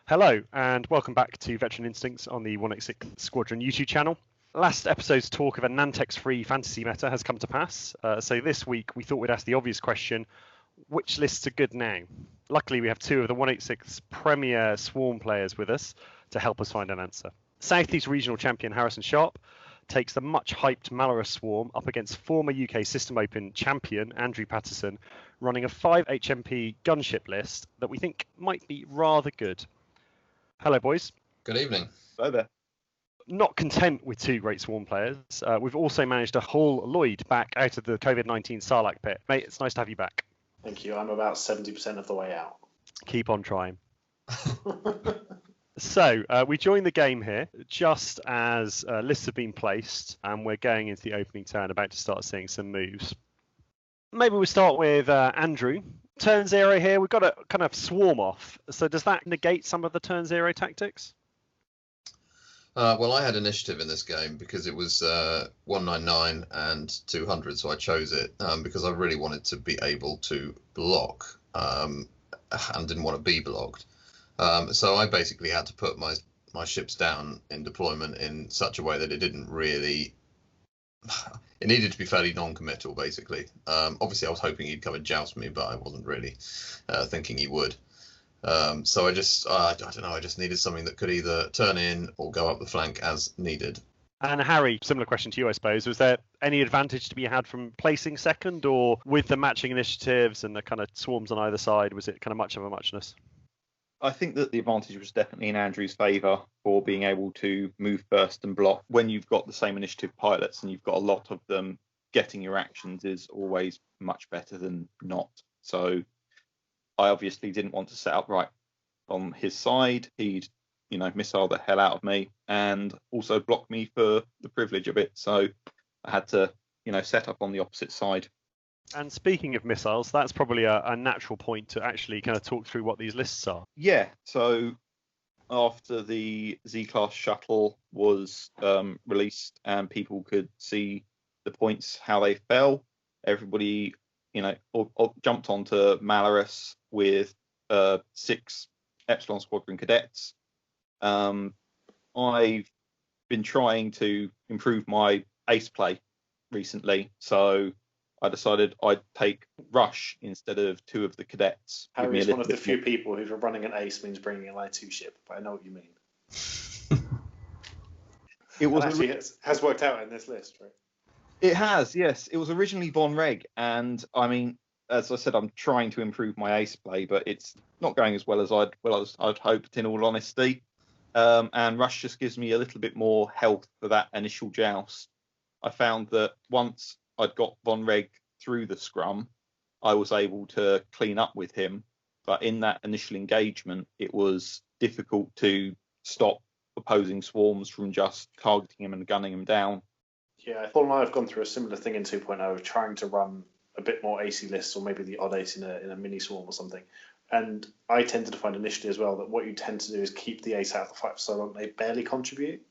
Hello, and welcome back to Veteran Instincts on the 186 Squadron YouTube channel. Last episode's talk of a Nantex-free fantasy meta has come to pass, so this week we thought we'd ask the obvious question, which lists are good now? Luckily, we have two of the 186 premier Swarm players with us to help us find an answer. Southeast Regional Champion Harrison Sharp takes the much-hyped Malarus Swarm up against former UK System Open champion Andrew Pattison, running a 5 HMP gunship list that we think might be rather good. Hello, boys. Good evening. Hello there. Not content with two great Swarm players, we've also managed to haul Lloyd back out of the COVID-19 Sarlacc pit. Mate, it's nice to have you back. Thank you. I'm about 70% of the way out. Keep on trying. So, we joined the game here just as lists have been placed and we're going into the opening turn, about to start seeing some moves. Maybe we'll start with Andrew. Turn 0 here, we've got to kind of swarm off. So does that negate some of the turn 0 tactics? Well, I had initiative in this game because it was 199 and 200, so I chose it because I really wanted to be able to block and didn't want to be blocked. So I basically had to put my ships down in deployment in such a way that it didn't really... It needed to be fairly non-committal, basically. Obviously, I was hoping he'd come and joust me, but I wasn't really thinking he would. So I don't know, I just needed something that could either turn in or go up the flank as needed. And Harry, similar question to you, I suppose. Was there any advantage to be had from placing second, or with the matching initiatives and the kind of swarms on either side, was it kind of much of a muchness? I think that the advantage was definitely in Andrew's favour for being able to move first and block. When you've got the same initiative pilots and you've got a lot of them, getting your actions is always much better than not. So I obviously didn't want to set up right on his side. He'd, missile the hell out of me and also block me for the privilege of it. So I had to, set up on the opposite side. And speaking of missiles, that's probably a natural point to actually kind of talk through what these lists are. Yeah, so after the Z-Class shuttle was released and people could see the points, how they fell, everybody, jumped onto Malarus with 6 Epsilon Squadron cadets. I've been trying to improve my ace play recently, so I decided I'd take Rush instead of 2 of the cadets. Harry is one of the few people who running an ace means bringing a Light 2 ship, but I know what you mean. It was actually has worked out in this list, right? It has, yes. It was originally Von Reg, and I mean, as I said, I'm trying to improve my ace play, but it's not going as well as I'd hoped, in all honesty. And Rush just gives me a little bit more health for that initial joust. I found that once I'd got Von Reg through the scrum, I was able to clean up with him. But in that initial engagement, it was difficult to stop opposing swarms from just targeting him and gunning him down. Yeah, Paul and I have gone through a similar thing in 2.0 of trying to run a bit more AC lists, or maybe the odd ace in a mini swarm or something. And I tended to find initially as well that what you tend to do is keep the ace out of the fight for so long they barely contribute.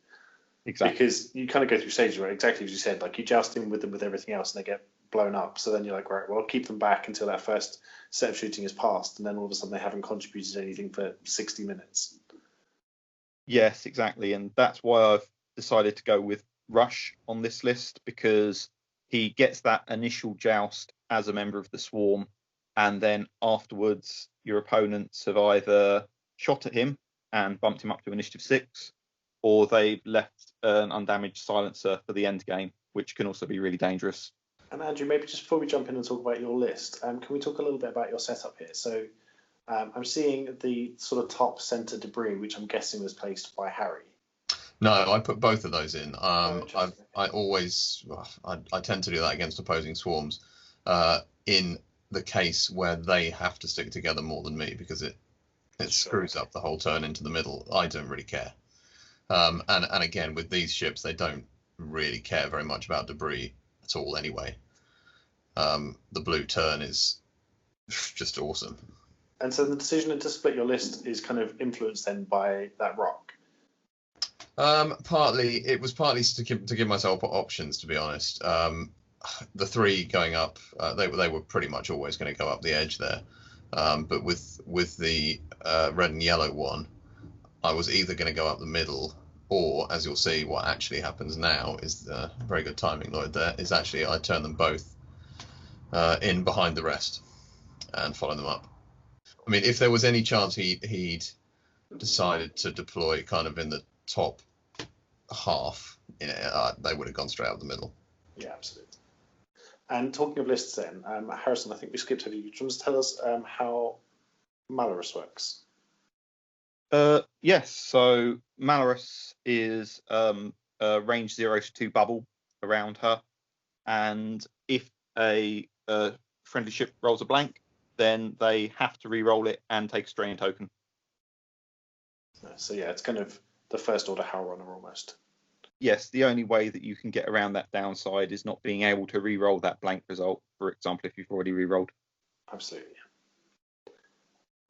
Exactly. Because you kind of go through stages where, exactly as you said, like you joust in with them with everything else and they get blown up. So then you're like, right, well, keep them back until that first set of shooting is passed. And then all of a sudden they haven't contributed anything for 60 minutes. Yes, exactly. And that's why I've decided to go with Rush on this list, because he gets that initial joust as a member of the swarm. And then afterwards, your opponents have either shot at him and bumped him up to initiative 6, or they've left an undamaged silencer for the end game, which can also be really dangerous. And Andrew, maybe just before we jump in and talk about your list, can we talk a little bit about your setup here? So I'm seeing the sort of top centre debris, which I'm guessing was placed by Harry. No, I put both of those in. I tend to do that against opposing swarms in the case where they have to stick together more than me, because it screws up the whole turn into the middle. I don't really care. And again, with these ships, they don't really care very much about debris at all anyway. The blue turn is just awesome. And so the decision to split your list is kind of influenced then by that rock? It was partly to give myself options, to be honest. The 3 going up, they were pretty much always going to go up the edge there. But with the red and yellow one, I was either going to go up the middle, or, as you'll see, what actually happens now is very good timing, Lloyd. There is actually I turn them both in behind the rest and follow them up. I mean, if there was any chance he'd decided to deploy kind of in the top half, they would have gone straight up the middle. Yeah, absolutely. And talking of lists then, Harrison, I think we skipped over you. Do you want to tell us how Malarus works? Yes, so Malarus is a range 0 to 2 bubble around her, and if a friendly ship rolls a blank, then they have to re-roll it and take a strain token. So yeah, it's kind of the first order Howl Runner almost. Yes, the only way that you can get around that downside is not being able to re-roll that blank result, for example, if you've already re-rolled. Absolutely.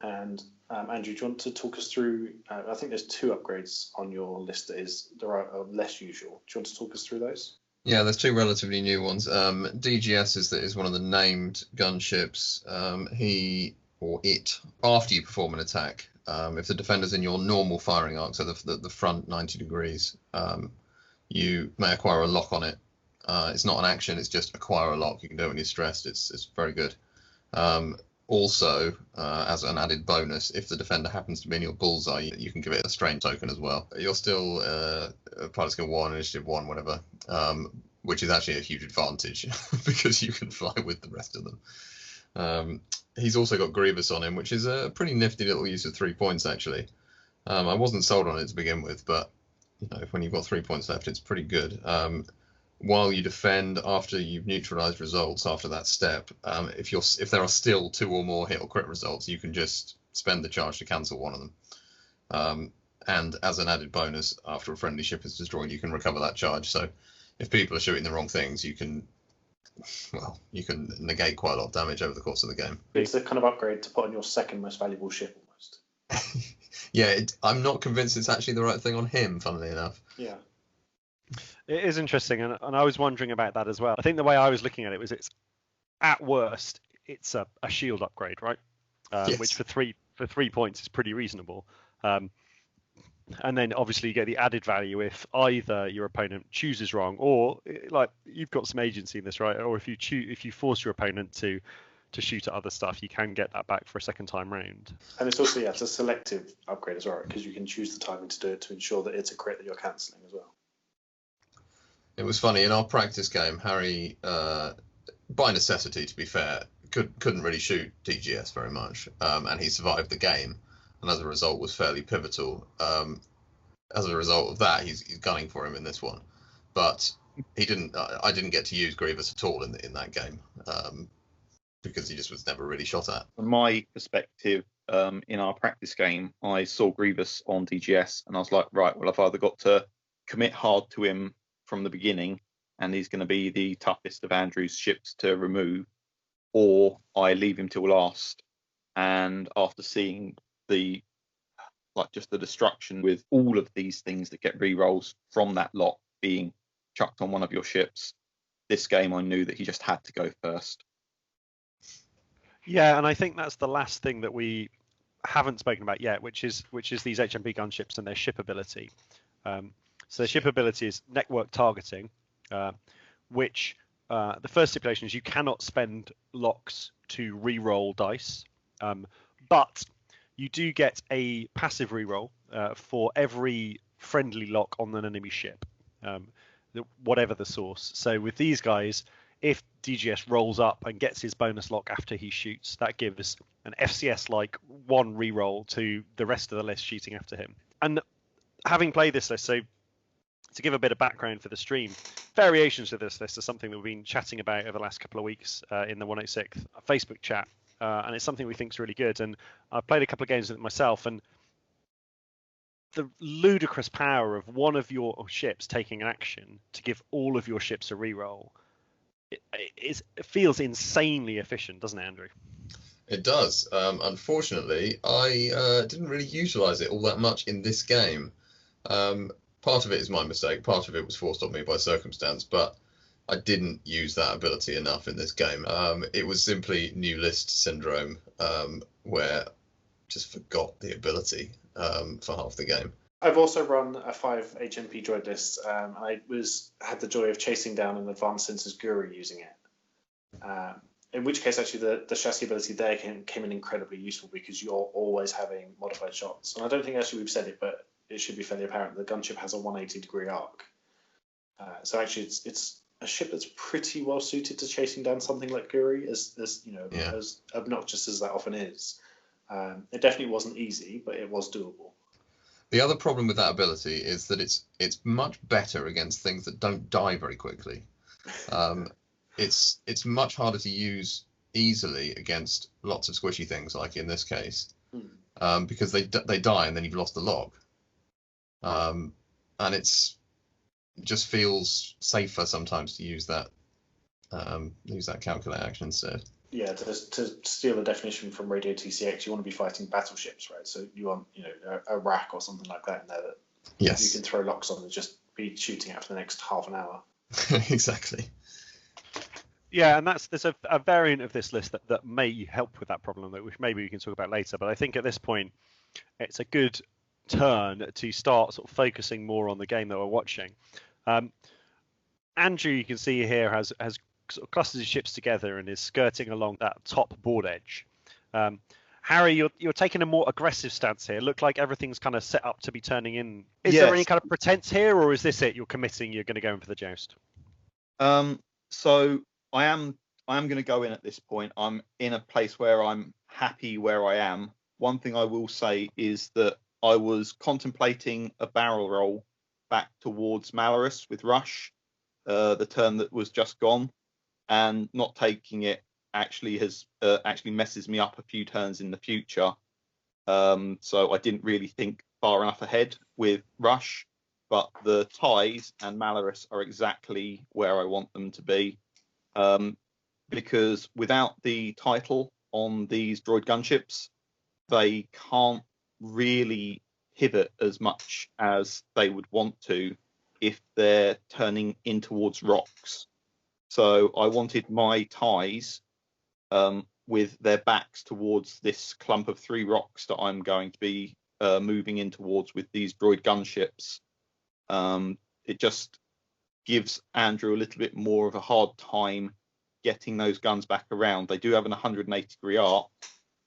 And Andrew, do you want to talk us through, I think there's 2 upgrades on your list that are less usual. Do you want to talk us through those? Yeah, there's 2 relatively new ones. DGS is one of the named gunships. He or it, after you perform an attack, if the defender's in your normal firing arc, so the front 90 degrees, you may acquire a lock on it. It's not an action, it's just acquire a lock. You can do it when you're stressed. It's very good. Also, as an added bonus, if the defender happens to be in your bullseye, you can give it a strain token as well. You're still pilot skill 1, initiative 1, whatever, which is actually a huge advantage because you can fly with the rest of them. He's also got Grievous on him, which is a pretty nifty little use of 3 points, actually. I wasn't sold on it to begin with, but when you've got 3 points left, it's pretty good. While you defend after you've neutralized results after that step, if there are still 2 or more hit or crit results, you can just spend the charge to cancel one of them. And as an added bonus, after a friendly ship is destroyed, you can recover that charge. So if people are shooting the wrong things, you can negate quite a lot of damage over the course of the game. It's the kind of upgrade to put on your second most valuable ship almost. Yeah, I'm not convinced it's actually the right thing on him, funnily enough. Yeah. It is interesting, and I was wondering about that as well. I think the way I was looking at it was it's at worst it's a shield upgrade, right? Yes. Which for 3 points is pretty reasonable. And then obviously you get the added value if either your opponent chooses wrong, or like you've got some agency in this, right? Or if you force your opponent to shoot at other stuff, you can get that back for a second time round. And it's also it's a selective upgrade as well, because you can choose the timing to do it to ensure that it's a crit that you're cancelling as well. It was funny in our practice game. Harri, by necessity, to be fair, couldn't really shoot DGS very much, and he survived the game, and as a result was fairly pivotal. As a result of that, he's gunning for him in this one, but he didn't. I didn't get to use Grievous at all in that game because he just was never really shot at. From my perspective, in our practice game, I saw Grievous on DGS, and I was like, right, well, I've either got to commit hard to him from the beginning, and he's going to be the toughest of Andrew's ships to remove, or I leave him till last. And after seeing the destruction with all of these things that get re-rolls from that lot being chucked on one of your ships, this game I knew that he just had to go first. Yeah, and I think that's the last thing that we haven't spoken about yet, which is these HMP gunships and their ship ability. So the ship ability is network targeting, which the first stipulation is you cannot spend locks to re-roll dice, but you do get a passive re-roll for every friendly lock on an enemy ship, whatever the source. So with these guys, if DGS rolls up and gets his bonus lock after he shoots, that gives an FCS-like 1 re-roll to the rest of the list shooting after him. And having played this list, so to give a bit of background for the stream, variations of this list are something that we've been chatting about over the last couple of weeks in the 186 Facebook chat, and it's something we think is really good. And I've played a couple of games with it myself, and the ludicrous power of one of your ships taking an action to give all of your ships a reroll, it feels insanely efficient, doesn't it, Andrew? It does. Unfortunately, I didn't really utilise it all that much in this game. Part of it is my mistake. Part of it was forced on me by circumstance, but I didn't use that ability enough in this game. It was simply new list syndrome, where I just forgot the ability. for half the game. I've also run a 5 HMP droid list. I had the joy of chasing down an advanced sensors guru using it. In which case, actually, the chassis ability there came in incredibly useful because you're always having modified shots. And I don't think actually we've said it, but it should be fairly apparent. The gunship has a 180-degree arc. So actually, it's a ship that's pretty well suited to chasing down something like Guri, as obnoxious as that often is. It definitely wasn't easy, but it was doable. The other problem with that ability is that it's much better against things that don't die very quickly. It's much harder to use easily against lots of squishy things, like in this case, because they die and then you've lost the log. And it just feels safer sometimes to use that calculate action instead. Yeah, to steal the definition from Radio TCX, you want to be fighting battleships, right? So you want a rack or something like that in there that you can throw locks on and just be shooting at for the next half an hour. Exactly. Yeah, and there's a variant of this list that may help with that problem, which maybe we can talk about later. But I think at this point, it's a good turn to start sort of focusing more on the game that we're watching. Andrew, you can see here, has sort of clusters his ships together and is skirting along that top board edge. Harri, you're taking a more aggressive stance here. Look like everything's kind of set up to be turning in. Is there any kind of pretense here, or is this it? You're committing. You're going to go in for the joust. So I am going to go in at this point. I'm in a place where I'm happy where I am. One thing I will say is that I was contemplating a barrel roll back towards Malarus with Rush, the turn that was just gone, and not taking it actually messes me up a few turns in the future. So I didn't really think far enough ahead with Rush, but the ties and Malarus are exactly where I want them to be. Because without the title on these droid gunships, they can't really pivot as much as they would want to if they're turning in towards rocks. So I wanted my ties with their backs towards this clump of 3 rocks that I'm going to be moving in towards with these droid gunships. It just gives Andrew a little bit more of a hard time getting those guns back around. They do have an 180-degree arc,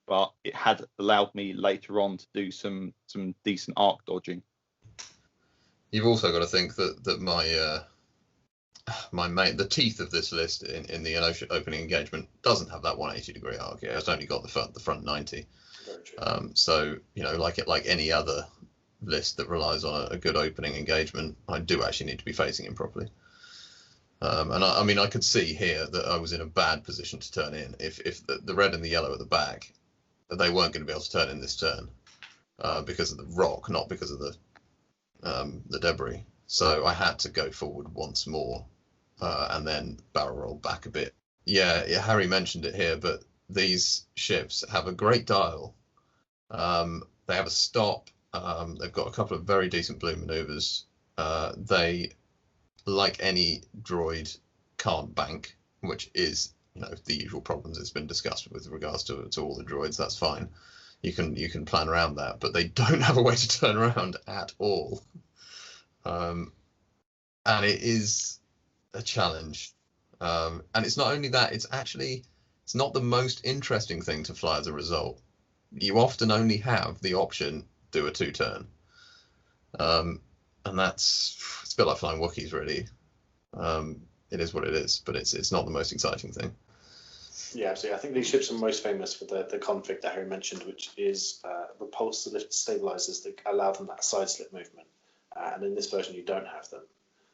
but it had allowed me later on to do some decent arc dodging. You've also got to think that the teeth of this list in the opening engagement doesn't have that 180-degree arc. It's only got the front 90. So like any other list that relies on a good opening engagement, I do actually need to be facing him properly. And I could see here that I was in a bad position to turn in. If the red and the yellow at the back, they weren't going to be able to turn in this turn because of the rock, not because of the debris. So I had to go forward once more and then barrel roll back a bit. Yeah, Harri mentioned it here, but these ships have a great dial. They have a stop. They've got a couple of very decent blue maneuvers. They, like any droid, can't bank, which is the usual problems that's been discussed with regards to all the droids. That's fine. You can plan around that, but they don't have a way to turn around at all. And it is a challenge. And it's not only that, it's not the most interesting thing to fly as a result. You often only have the option do a 2-turn. And it's a bit like flying Wookiees, really. It is what it is, but it's not the most exciting thing. Yeah, absolutely. I think these ships are most famous for the config that Harri mentioned, which is repulse the lift stabilizers that allow them that side slip movement. And in this version, you don't have them.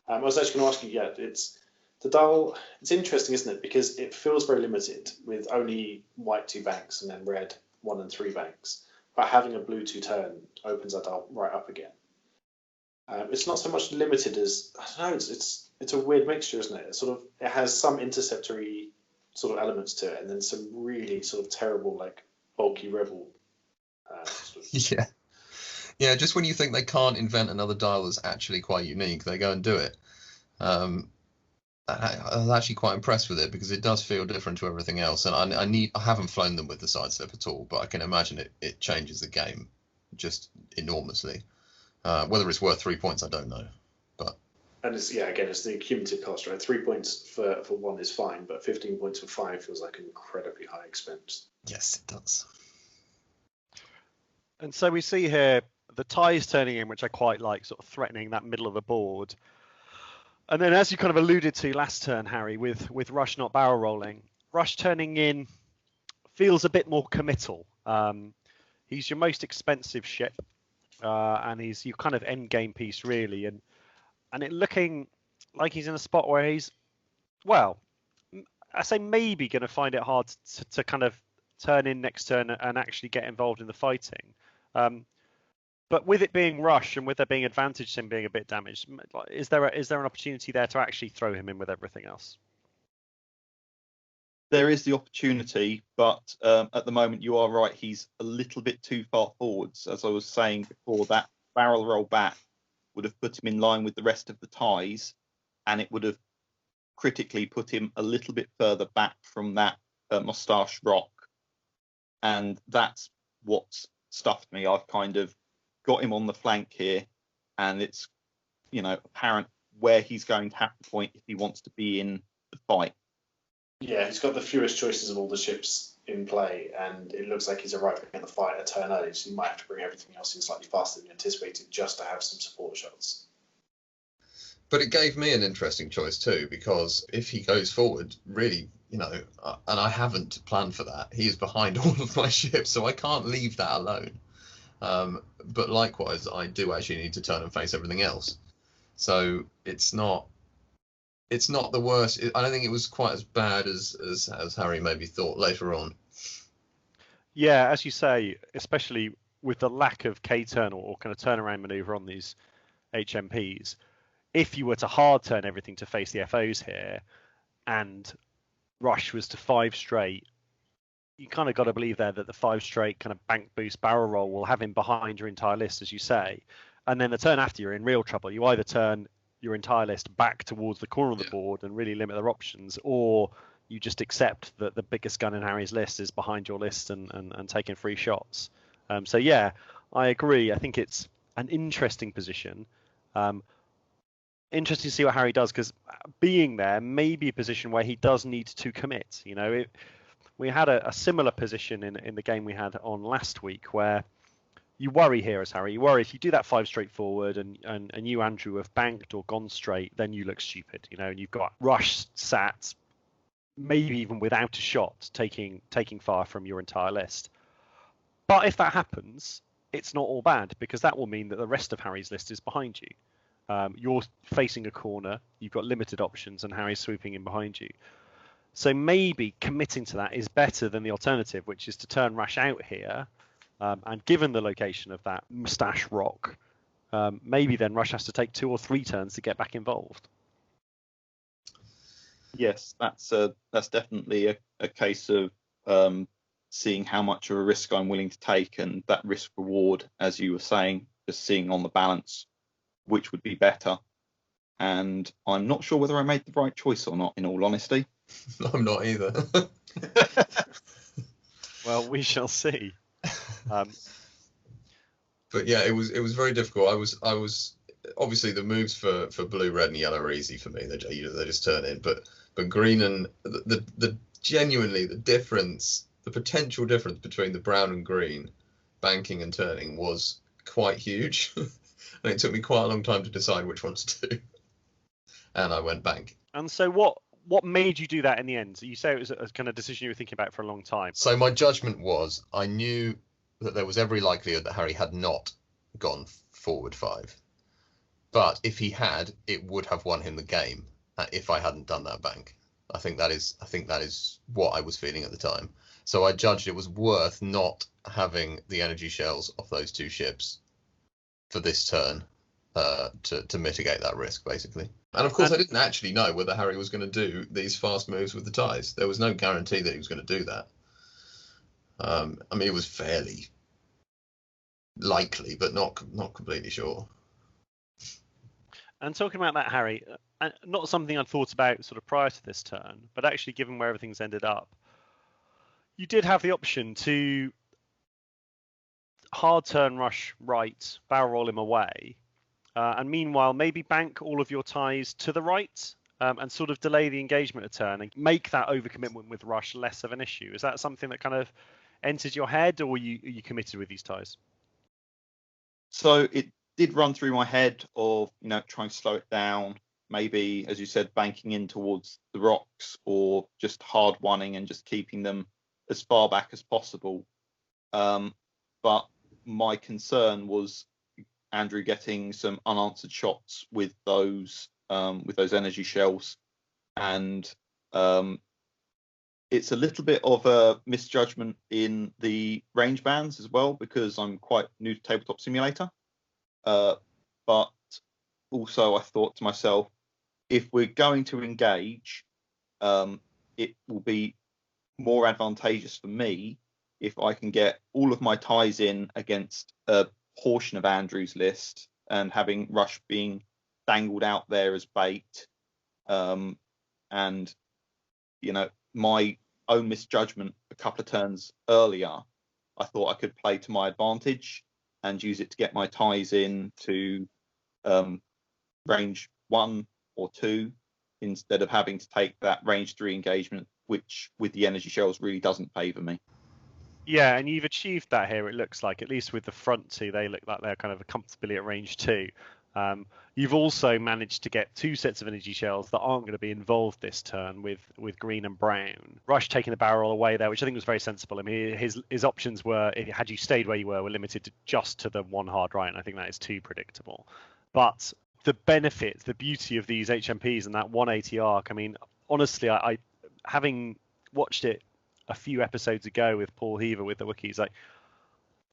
I was actually going to ask you, it's the dial. It's interesting, isn't it? Because it feels very limited with only white 2 banks and then red 1 and 3 banks. But having a blue 2-turn opens that dial right up again. It's not so much limited as, I don't know, it's a weird mixture, isn't it? It has some interceptory sort of elements to it, and then some really sort of terrible, like, bulky rebel. Yeah, just when you think they can't invent another dial that's actually quite unique, they go and do it. I was actually quite impressed with it because it does feel different to everything else, and I haven't flown them with the side slip at all, but I can imagine it changes the game just enormously. Whether it's worth 3 points, I don't know. And it's the cumulative cost, right? 3 points for one is fine, but 15 points for 5 feels like an incredibly high expense. Yes, it does. And so we see here the ties turning in, which I quite like, sort of threatening that middle of the board. And then, as you kind of alluded to last turn, Harry, with Rush not barrel rolling, Rush turning in feels a bit more committal. He's your most expensive ship, and he's your kind of end game piece, really. And it looking like he's in a spot where he's, well, I say maybe going to find it hard to kind of turn in next turn and actually get involved in the fighting. But with it being Rush and with there being advantage to him being a bit damaged, is there an opportunity there to actually throw him in with everything else? There is the opportunity, but at the moment you are right. He's a little bit too far forwards. As I was saying before, that barrel roll back would have put him in line with the rest of the ties, and it would have critically put him a little bit further back from that moustache rock. And that's what's stuffed me. I've kind of got him on the flank here, and it's, apparent where he's going to have to point if he wants to be in the fight. Yeah, he's got the fewest choices of all the ships in play, and it looks like he's arriving at the fight a turn early, so you might have to bring everything else in slightly faster than you anticipated just to have some support shots. But it gave me an interesting choice too, because if he goes forward, really, and I haven't planned for that, he is behind all of my ships, so I can't leave that alone. But likewise, I do actually need to turn and face everything else. So it's not the worst. I don't think it was quite as bad as Harry maybe thought later on. Yeah, as you say, especially with the lack of K-turn or kind of turnaround maneuver on these HMPs, if you were to hard turn everything to face the FOs here and Rush was to 5 straight, you kind of got to believe there that the 5 straight kind of bank boost barrel roll will have him behind your entire list, as you say. And then the turn after, you're in real trouble. You either turn your entire list back towards the corner of the board and really limit their options, or you just accept that the biggest gun in Harry's list is behind your list and taking free shots. So yeah, I agree. I think it's an interesting position. Interesting to see what Harry does, because being there may be a position where he does need to commit. We had a similar position in the game we had on last week where you worry here as Harry. You worry if you do that 5 straight forward and you, Andrew, have banked or gone straight, then you look stupid, and you've got Rush sat, maybe even without a shot, taking fire from your entire list. But if that happens, it's not all bad, because that will mean that the rest of Harry's list is behind you. You're facing a corner, you've got limited options, and Harry's swooping in behind you. So maybe committing to that is better than the alternative, which is to turn Rush out here. And given the location of that moustache rock, maybe then Rush has to take 2 or 3 turns to get back involved. Yes, that's definitely a case of seeing how much of a risk I'm willing to take, and that risk reward, as you were saying, just seeing on the balance which would be better. And I'm not sure whether I made the right choice or not, in all honesty. I'm not either. Well, we shall see. But yeah, it was very difficult. I was obviously the moves for blue, red, and yellow are easy for me. They just turn in. But green and the genuinely the difference, the potential difference between the brown and green banking and turning was quite huge, and it took me quite a long time to decide which one to do. And I went bank. And so what made you do that in the end? You say it was a kind of decision you were thinking about for a long time. So my judgment was, I knew that there was every likelihood that Harry had not gone forward 5. But if he had, it would have won him the game if I hadn't done that bank. I think that is what I was feeling at the time. So I judged it was worth not having the energy shells off those 2 ships for this turn to mitigate that risk, basically. And of course, I didn't actually know whether Harry was going to do these fast moves with the ties. There was no guarantee that he was going to do that. I mean, it was fairly likely, but not completely sure. And talking about that, Harry, not something I'd thought about sort of prior to this turn, but actually given where everything's ended up, you did have the option to hard turn rush right, barrel roll him away, and meanwhile maybe bank all of your ties to the right, and sort of delay the engagement a turn and make that overcommitment with rush less of an issue. Is that something that kind of enters your head, or are you committed with these ties? So it did run through my head of, trying to slow it down, maybe, as you said, banking in towards the rocks, or just hard one-ing and just keeping them as far back as possible. But my concern was Andrew getting some unanswered shots with those energy shells, and it's a little bit of a misjudgment in the range bands as well, because I'm quite new to Tabletop Simulator. But also I thought to myself, if we're going to engage, it will be more advantageous for me if I can get all of my ties in against a portion of Andrew's list, and having rush being dangled out there as bait. And, my own misjudgment a couple of turns earlier, I thought I could play to my advantage and use it to get my ties in to range 1 or 2, instead of having to take that range 3 engagement, which with the energy shells really doesn't favour me. Yeah, and you've achieved that here, it looks like, at least with the front two. They look like they're kind of comfortably at range 2. You've also managed to get 2 sets of energy shells that aren't going to be involved this turn with green and brown. Rush taking the barrel away there, which I think was very sensible. I mean, his options were, had you stayed where you were limited just to the one hard right, and I think that is too predictable. But the benefit, the beauty of these HMPs and that 180 arc, I mean, honestly, I having watched it a few episodes ago with Paul Heaver with the Wookiees,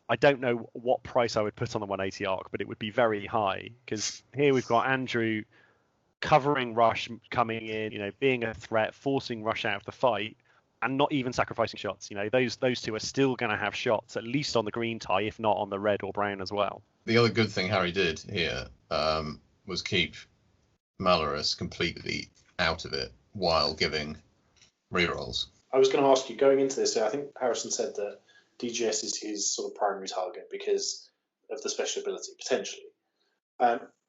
I don't know what price I would put on the 180 arc, but it would be very high, because here we've got Andrew covering rush, coming in, being a threat, forcing rush out of the fight, and not even sacrificing shots. Those two are still going to have shots, at least on the green tie, if not on the red or brown as well. The other good thing Harri did here was keep Malarus completely out of it while giving rerolls. I was going to ask you, going into this, I think Harrison said that DGS is his sort of primary target because of the special ability, potentially.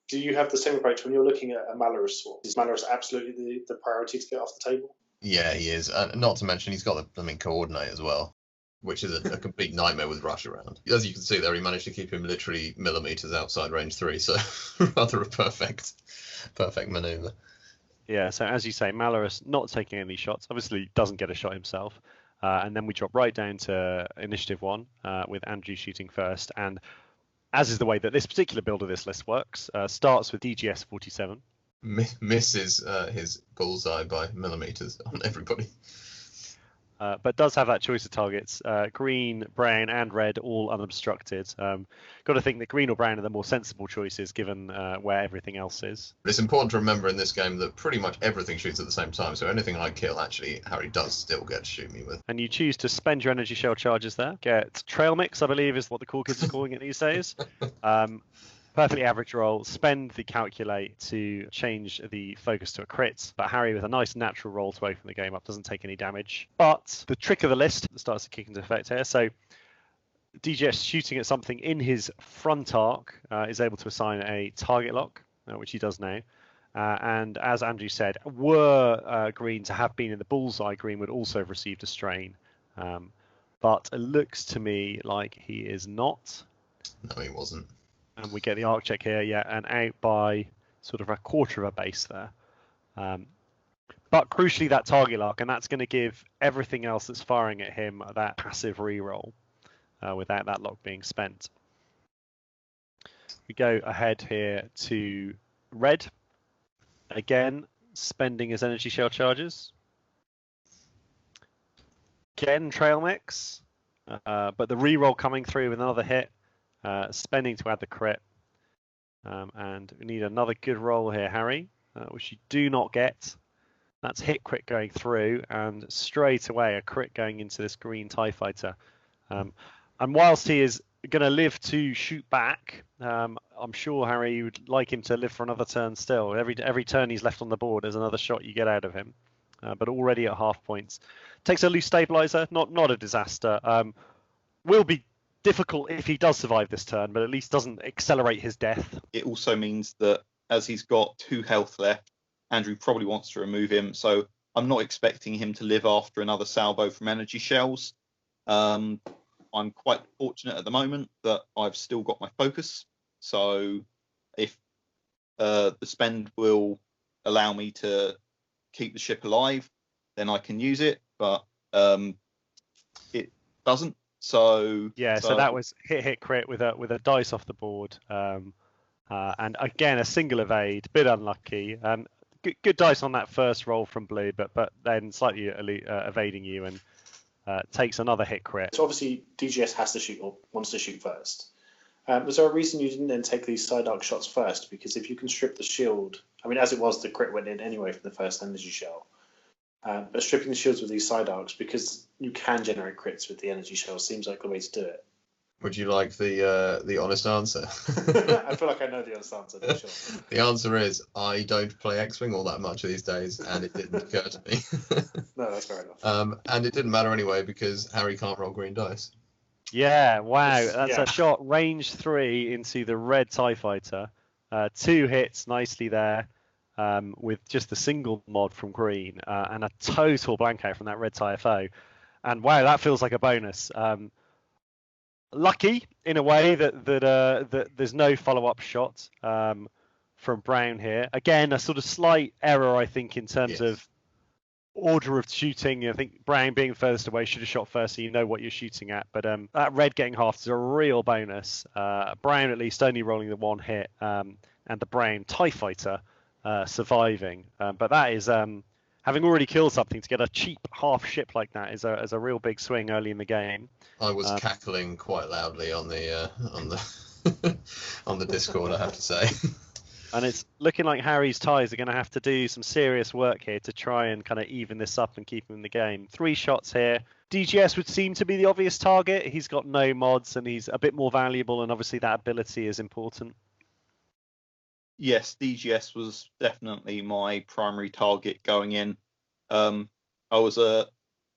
Do you have the same approach when you're looking at a Malarus Swarm? Is Malarus absolutely the priority to get off the table? Yeah, he is. Not to mention he's got the coordinate as well, which is a complete nightmare with rush around. As you can see there, he managed to keep him literally millimeters outside range 3, so rather a perfect manoeuvre. Yeah, so as you say, Malarus not taking any shots, obviously doesn't get a shot himself. And then we drop right down to Initiative 1 with Andrew shooting first. And as is the way that this particular build of this list works, starts with DGS 47. Misses his bullseye by millimeters on everybody. But does have that choice of targets, green, brown and red, all unobstructed. Got to think that green or brown are the more sensible choices given where everything else is. But it's important to remember in this game that pretty much everything shoots at the same time, so anything I kill, actually, Harri does still get to shoot me with. And you choose to spend your energy shell charges there. Get trail mix, I believe, is what the cool kids are calling it these days. Perfectly average roll, spend the calculate to change the focus to a crit, but Harri with a nice natural roll to open the game up doesn't take any damage. But the trick of the list starts to kick into effect here. So DGS shooting at something in his front arc is able to assign a target lock, which he does now. And as Andrew said, were green to have been in the bullseye, green would also have received a strain. But it looks to me like he is not. No, he wasn't. And we get the arc check here, yeah, and out by sort of a quarter of a base there. But crucially, that target lock, and that's going to give everything else that's firing at him that passive reroll without that lock being spent. We go ahead here to red. Again, spending his energy shell charges. Again, trail mix, but the reroll coming through with another hit. Spending to add the crit. And we need another good roll here, Harri, which you do not get. That's hit crit going through, and straight away a crit going into this green TIE fighter. And whilst he is going to live to shoot back, I'm sure, Harri, you would like him to live for another turn still. Every turn he's left on the board, there's another shot you get out of him. But already at half points. Takes a loose stabilizer, not a disaster. Will be difficult if he does survive this turn, but at least doesn't accelerate his death. It also means that as he's got 2 health left, Andrew probably wants to remove him. So I'm not expecting him to live after another salvo from energy shells. I'm quite fortunate at the moment that I've still got my focus. So if the spend will allow me to keep the ship alive, then I can use it. But it doesn't. So that was hit crit with a dice off the board, and again a single evade, bit unlucky. Good dice on that first roll from blue, but then slightly evading you and takes another hit crit. So obviously DGS has to shoot or wants to shoot first. Was there a reason you didn't then take these side arc shots first? Because if you can strip the shield, I mean, as it was, the crit went in anyway from the first energy shell. But stripping the shields with these side arcs, because you can generate crits with the energy shell, seems like the way to do it. Would you like the honest answer? I feel like I know the honest answer, for sure. The answer is I don't play X-Wing all that much these days, and it didn't occur to me. No, that's fair enough. And it didn't matter anyway because Harri can't roll green dice. Yeah, wow, that's a shot range 3 into the red TIE fighter. 2 hits nicely there. With just a single mod from green and a total blank out from that red TIFO. And wow, that feels like a bonus. Lucky in a way that there's no follow-up shot from Brown here. Again, a sort of slight error, I think, in terms of order of shooting. I think Brown being furthest away should have shot first so you know what you're shooting at. But that red getting half is a real bonus. Brown at least only rolling the 1 hit and the Brown TIE fighter surviving, but that is having already killed something to get a cheap half ship like that is a real big swing early in the game. I was cackling quite loudly on the on the Discord, I have to say. And it's looking like Harry's ties are going to have to do some serious work here to try and kind of even this up and keep him in the game. 3 shots here. DGS would seem to be the obvious target. He's got no mods and he's a bit more valuable, and obviously that ability is important. Yes, DGS was definitely my primary target going in. I was a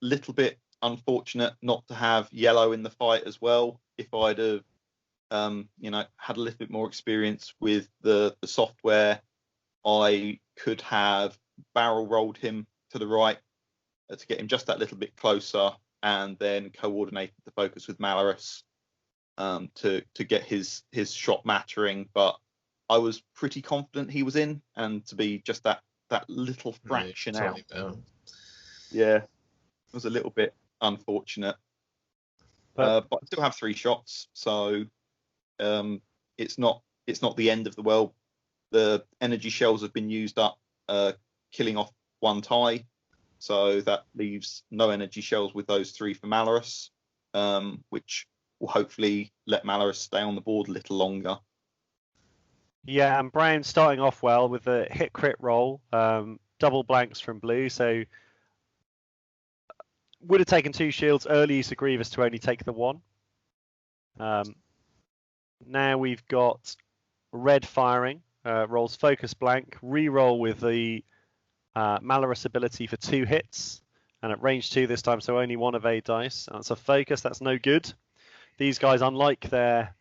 little bit unfortunate not to have yellow in the fight as well. If I'd have, had a little bit more experience with the software, I could have barrel rolled him to the right to get him just that little bit closer, and then coordinated the focus with Malarus to get his shot mattering. But I was pretty confident he was in, and to be just that little fraction out. Yeah, it was a little bit unfortunate. But I still have 3 shots, so it's not the end of the world. The energy shells have been used up, killing off 1 TIE, so that leaves no energy shells with those 3 for Malarus, which will hopefully let Malarus stay on the board a little longer. Yeah, and Brown starting off well with the hit crit roll, double blanks from blue, so would have taken 2 shields. Early use of Grievous to only take the 1. Now we've got red firing, rolls focus blank, re-roll with the Malarus ability for 2 hits, and at range 2 this time, so only 1 evade dice. That's a focus, that's no good. These guys, unlike their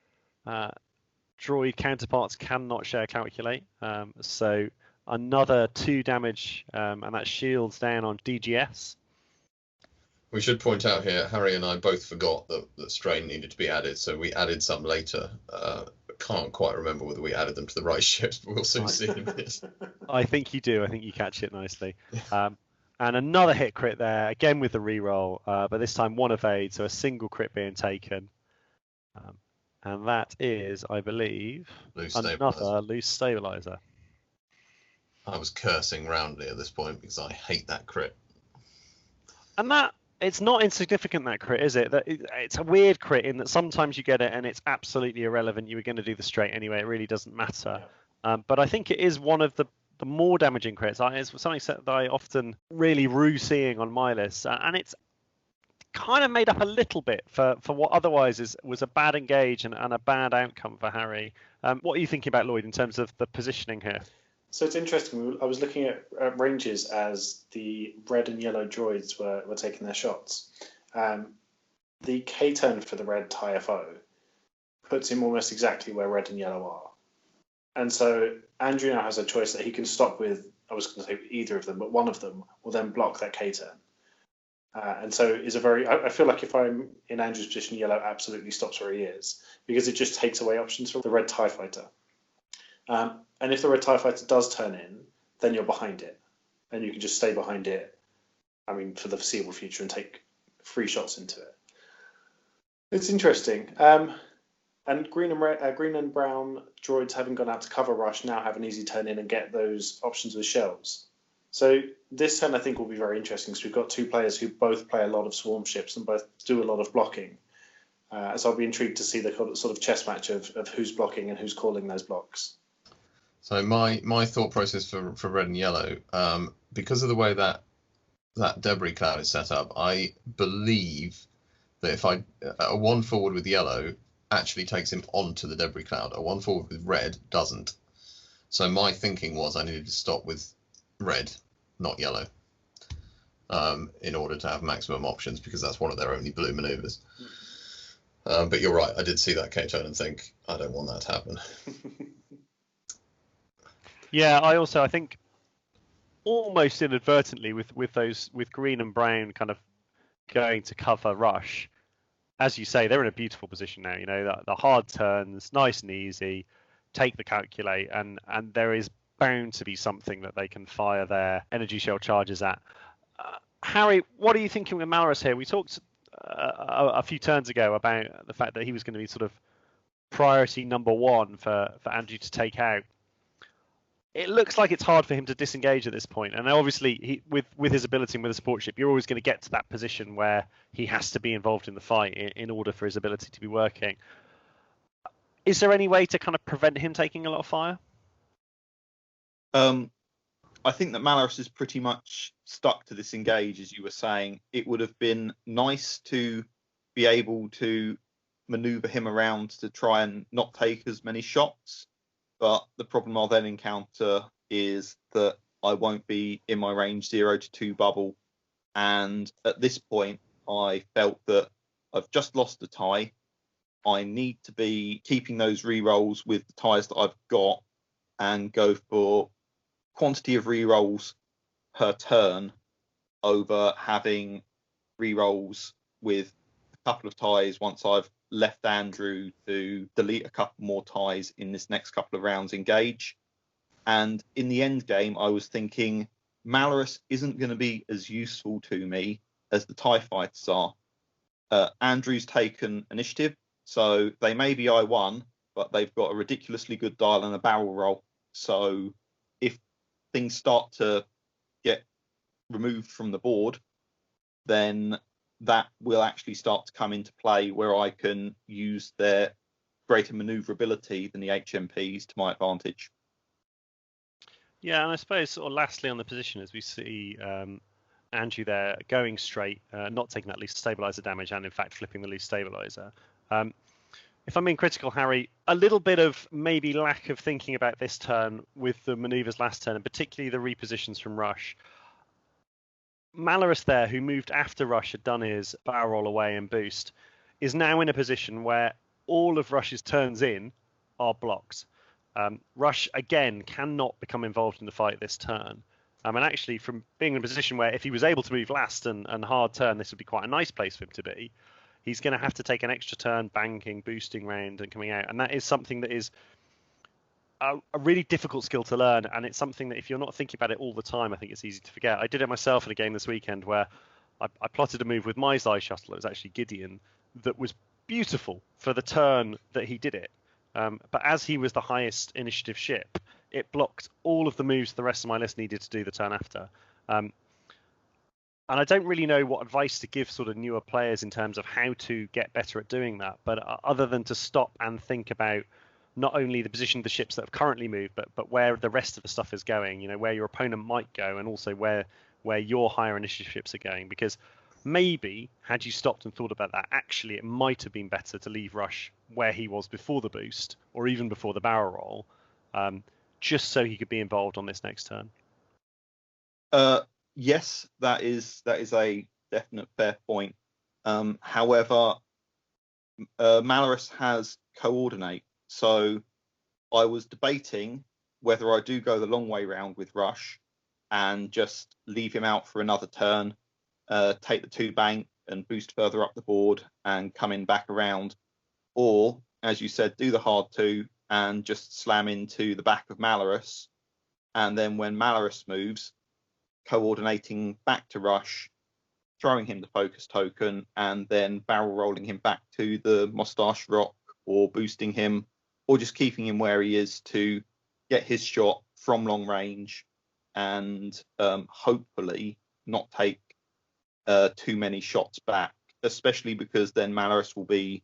droid counterparts, cannot share calculate, so another 2 damage, and that shields down on DGS. We should point out here, Harri and I both forgot that strain needed to be added, so we added some later. Can't quite remember whether we added them to the right ships, but we'll soon see in this. I think you do. I think you catch it nicely. And another hit crit there, again with the reroll, but this time 1 evade, so a single crit being taken. And that is, I believe, another loose stabilizer. I was cursing roundly at this point because I hate that crit. And that, it's not insignificant, that crit, is it? It's a weird crit in that sometimes you get it and it's absolutely irrelevant. You were going to do the straight anyway. It really doesn't matter. Yeah. But I think it is one of the more damaging crits. It's something that I often really rue seeing on my list. And it's kind of made up a little bit for what otherwise was a bad engage and a bad outcome for Harri. What are you thinking about, Lloyd, in terms of the positioning here? So it's interesting. I was looking at ranges as the red and yellow droids were taking their shots. the K turn for the red TFO puts him almost exactly where red and yellow are. And so Andrew now has a choice that he can stop with, I was going to say either of them, but one of them will then block that K turn. And so is I feel like if I'm in Andrew's position, yellow absolutely stops where he is, because it just takes away options from the red TIE fighter. And if the red TIE fighter does turn in, then you're behind it. And you can just stay behind it, I mean, for the foreseeable future and take free shots into it. It's interesting. And green and brown droids, having gone out to cover rush, now have an easy turn in and get those options with shells. So this turn, I think, will be very interesting because we've got two players who both play a lot of swarm ships and both do a lot of blocking. So I'll be intrigued to see the sort of chess match of who's blocking and who's calling those blocks. So my thought process for red and yellow, because of the way that debris cloud is set up, I believe that if a one forward with yellow actually takes him onto the debris cloud, a one forward with red doesn't. So my thinking was I needed to stop with red, not yellow, in order to have maximum options, because that's one of their only blue maneuvers. But you're right, I did see that K-turn and think, I don't want that to happen. Yeah, I think almost inadvertently with green and brown kind of going to cover rush, as you say, they're in a beautiful position now. You know, the hard turns, nice and easy, take the calculate, and there is bound to be something that they can fire their energy shell charges at. Harri, what are you thinking with Malarus here? We talked a few turns ago about the fact that he was going to be sort of priority number one for Andrew to take out. It looks like it's hard for him to disengage at this point, and obviously with his ability and with a support ship, you're always going to get to that position where he has to be involved in the fight in order for his ability to be working. Is there any way to kind of prevent him taking a lot of fire? I think that Malarus is pretty much stuck to this engage, as you were saying. It would have been nice to be able to maneuver him around to try and not take as many shots. But the problem I'll then encounter is that I won't be in my range 0 to 2 bubble. And at this point, I felt that I've just lost the tie. I need to be keeping those re-rolls with the ties that I've got and go for quantity of re-rolls per turn over having re-rolls with a couple of ties once I've left Andrew to delete a couple more ties in this next couple of rounds engage. And in the end game, I was thinking Malarus isn't going to be as useful to me as the TIE fighters are. Andrew's taken initiative, so they may be I1, but they've got a ridiculously good dial and a barrel roll. So if things start to get removed from the board, then that will actually start to come into play where I can use their greater maneuverability than the HMPs to my advantage. Yeah, and I suppose sort of lastly on the position, as we see Andrew there going straight, not taking that least stabilizer damage, and in fact flipping the least stabilizer. If I'm being critical, Harri, a little bit of maybe lack of thinking about this turn with the maneuvers last turn, and particularly the repositions from rush. Malarus there, who moved after rush had done his barrel roll away and boost, is now in a position where all of rush's turns in are blocked. Rush, again, cannot become involved in the fight this turn. And actually, from being in a position where if he was able to move last and hard turn, this would be quite a nice place for him to be, he's going to have to take an extra turn, banking, boosting round and coming out. And that is something that is a really difficult skill to learn. And it's something that if you're not thinking about it all the time, I think it's easy to forget. I did it myself in a game this weekend where I plotted a move with my Zai shuttle. It was actually Gideon that was beautiful for the turn that he did it. But as he was the highest initiative ship, it blocked all of the moves the rest of my list needed to do the turn after. And I don't really know what advice to give sort of newer players in terms of how to get better at doing that. But other than to stop and think about not only the position of the ships that have currently moved, but where the rest of the stuff is going, you know, where your opponent might go, and also where your higher initiative ships are going. Because maybe, had you stopped and thought about that, actually it might have been better to leave Rush where he was before the boost, or even before the barrel roll, just so he could be involved on this next turn. Yes, that is a definite fair point. However, Malarus has coordinate, so I was debating whether I do go the long way round with Rush and just leave him out for another turn, take the 2 bank and boost further up the board and come in back around, or, as you said, do the hard 2 and just slam into the back of Malarus, and then when Malarus moves, coordinating back to Rush, throwing him the focus token, and then barrel rolling him back to the Moustache Rock, or boosting him, or just keeping him where he is to get his shot from long range and hopefully not take too many shots back, especially because then Malarus will be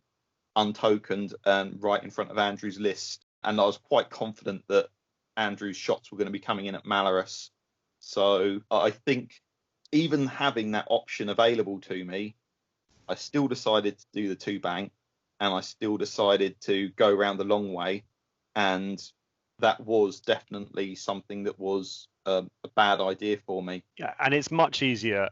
untokened and right in front of Andrew's list. And I was quite confident that Andrew's shots were going to be coming in at Malarus. So I think even having that option available to me, I still decided to do the 2 bank, and I still decided to go around the long way. And that was definitely something that was a bad idea for me. Yeah, and it's much easier,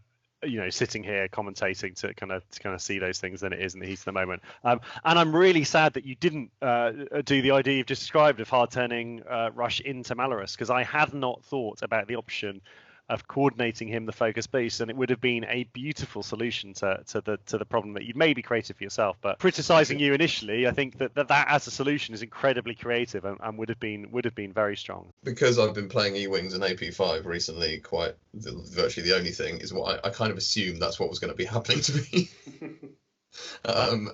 sitting here commentating to kind of see those things than it is in the heat of the moment. And I'm really sad that you didn't do the idea you've just described of hard turning Rush into Malarus, because I had not thought about the option of coordinating him the focus boost, and it would have been a beautiful solution to the problem that you'd maybe created for yourself. But criticizing you initially, I think that as a solution is incredibly creative and would have been very strong. Because I've been playing E-Wings and AP5 recently, virtually the only thing is what I kind of assumed that's what was going to be happening to me. And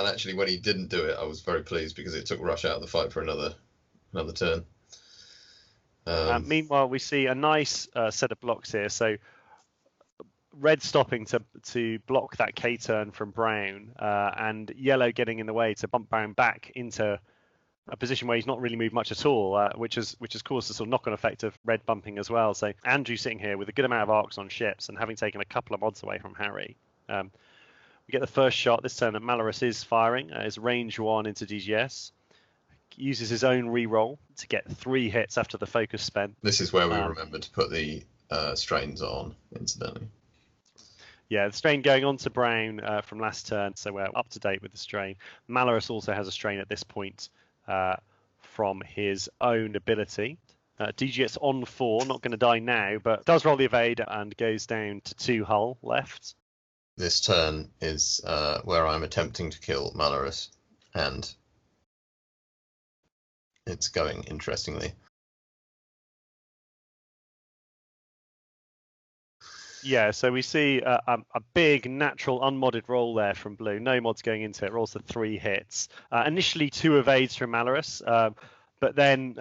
actually, when he didn't do it, I was very pleased because it took Rush out of the fight for another turn. Meanwhile, we see a nice set of blocks here. So red stopping to block that K turn from brown, and yellow getting in the way to bump brown back into a position where he's not really moved much at all, which has caused a sort of knock-on effect of red bumping as well. So Andrew sitting here with a good amount of arcs on ships and having taken a couple of mods away from Harri. We get the first shot this turn that Malarus is firing, is range 1 into DGS. Uses his own reroll to get 3 hits after the focus spent. This is where we remembered to put the strains on, incidentally. Yeah, the strain going on to brown from last turn, so we're up to date with the strain. Malarus also has a strain at this point from his own ability. DGS on 4, not going to die now, but does roll the evade and goes down to 2 hull left. This turn is where I'm attempting to kill Malarus, and it's going interestingly. Yeah, so we see a big natural unmodded roll there from blue. No mods going into it. Rolls to 3 hits. Initially 2 evades from Malarus, but then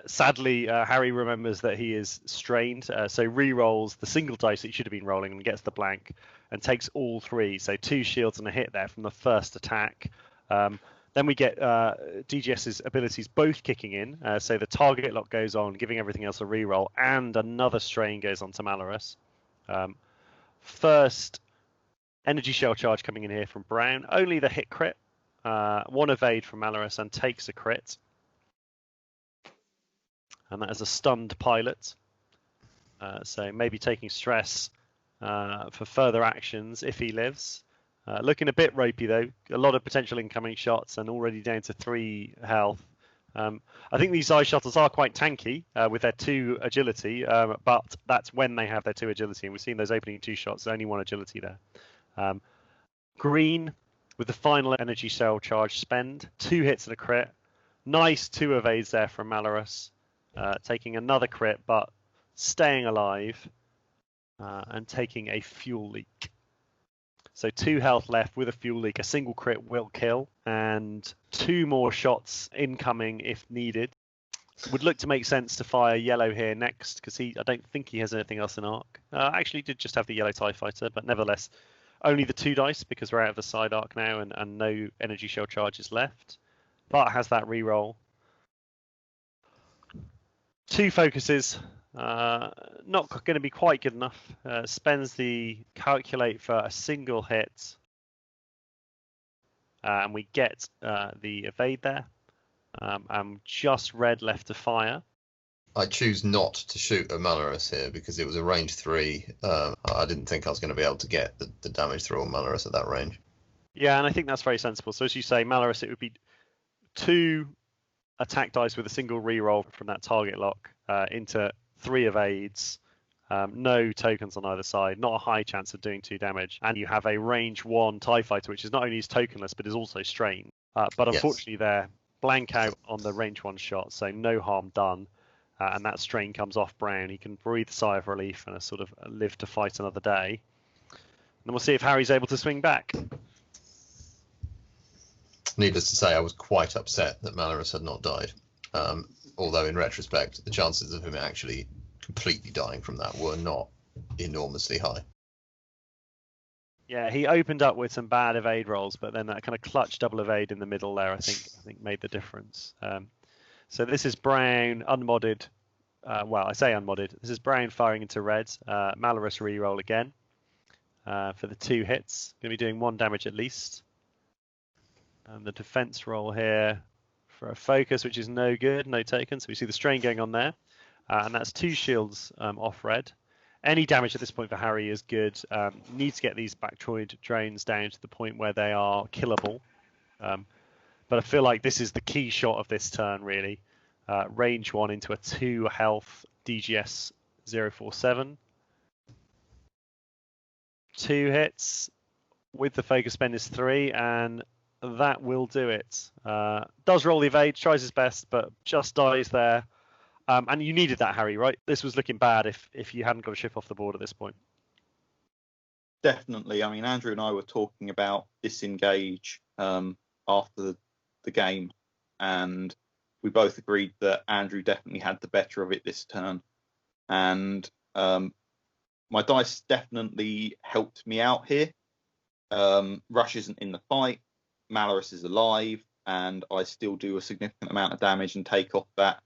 sadly Harri remembers that he is strained, so re-rolls the single dice that he should have been rolling and gets the blank and takes all 3. So 2 shields and a hit there from the first attack. Then we get DGS's abilities both kicking in, so the target lock goes on, giving everything else a reroll, and another strain goes on to Malarus. First energy shell charge coming in here from brown, only the hit crit, 1 evade from Malarus and takes a crit. And that is a stunned pilot, so maybe taking stress for further actions if he lives. Looking a bit ropey though, a lot of potential incoming shots and already down to 3 health. I think these ice shuttles are quite tanky with their 2 agility, but that's when they have their 2 agility, and we've seen those opening 2 shots, only 1 agility there. Green with the final energy cell charge spend, 2 hits and a crit. Nice 2 evades there from Malarus, taking another crit but staying alive and taking a fuel leak. So 2 health left with a fuel leak. A single crit will kill, and 2 more shots incoming if needed. Would look to make sense to fire yellow here next, because I don't think he has anything else in arc. Actually did just have the yellow TIE fighter, but nevertheless only the 2 dice because we're out of the side arc now and no energy shell charges left. But has that reroll. 2 focuses. Not going to be quite good enough. Spends the calculate for a single hit, and we get the evade there, and just red left to fire. I choose not to shoot a Malarus here because it was a range 3. I didn't think I was going to be able to get the damage through on Malarus at that range. Yeah, and I think that's very sensible. So as you say, Malarus, it would be 2 attack dice with a single reroll from that target lock into 3 evades. No tokens on either side, not a high chance of doing 2 damage, and you have a range 1 TIE fighter, which is not only is tokenless but is also strained. But unfortunately, they're blank out on the range 1 shot, so no harm done. And that strain comes off Brown. He can breathe a sigh of relief and sort of live to fight another day. And we'll see if Harry's able to swing back. Needless to say, I was quite upset that Malarus had not died. Although in retrospect, the chances of him actually completely dying from that were not enormously high. Yeah, he opened up with some bad evade rolls, but then that kind of clutch double evade in the middle there, I think made the difference. So this is Brown unmodded. Well, I say unmodded. This is Brown firing into red. Malarus reroll again for the 2 hits. Going to be doing 1 damage at least. And the defense roll here for a focus, which is no good, no taken. So we see the strain going on there. And that's 2 shields off red. Any damage at this point for Harry is good. Need to get these Bactroid drones down to the point where they are killable. But I feel like this is the key shot of this turn, really. Range 1 into a 2 health DGS 047. 2 hits with the focus spend is 3, and that will do it. Does roll the evade, tries his best, but just dies there. And you needed that, Harry, right? This was looking bad if you hadn't got a ship off the board at this point. Definitely. I mean, Andrew and I were talking about disengage after the game, and we both agreed that Andrew definitely had the better of it this turn. And my dice definitely helped me out here. Rush isn't in the fight. Malarus is alive, and I still do a significant amount of damage and take off that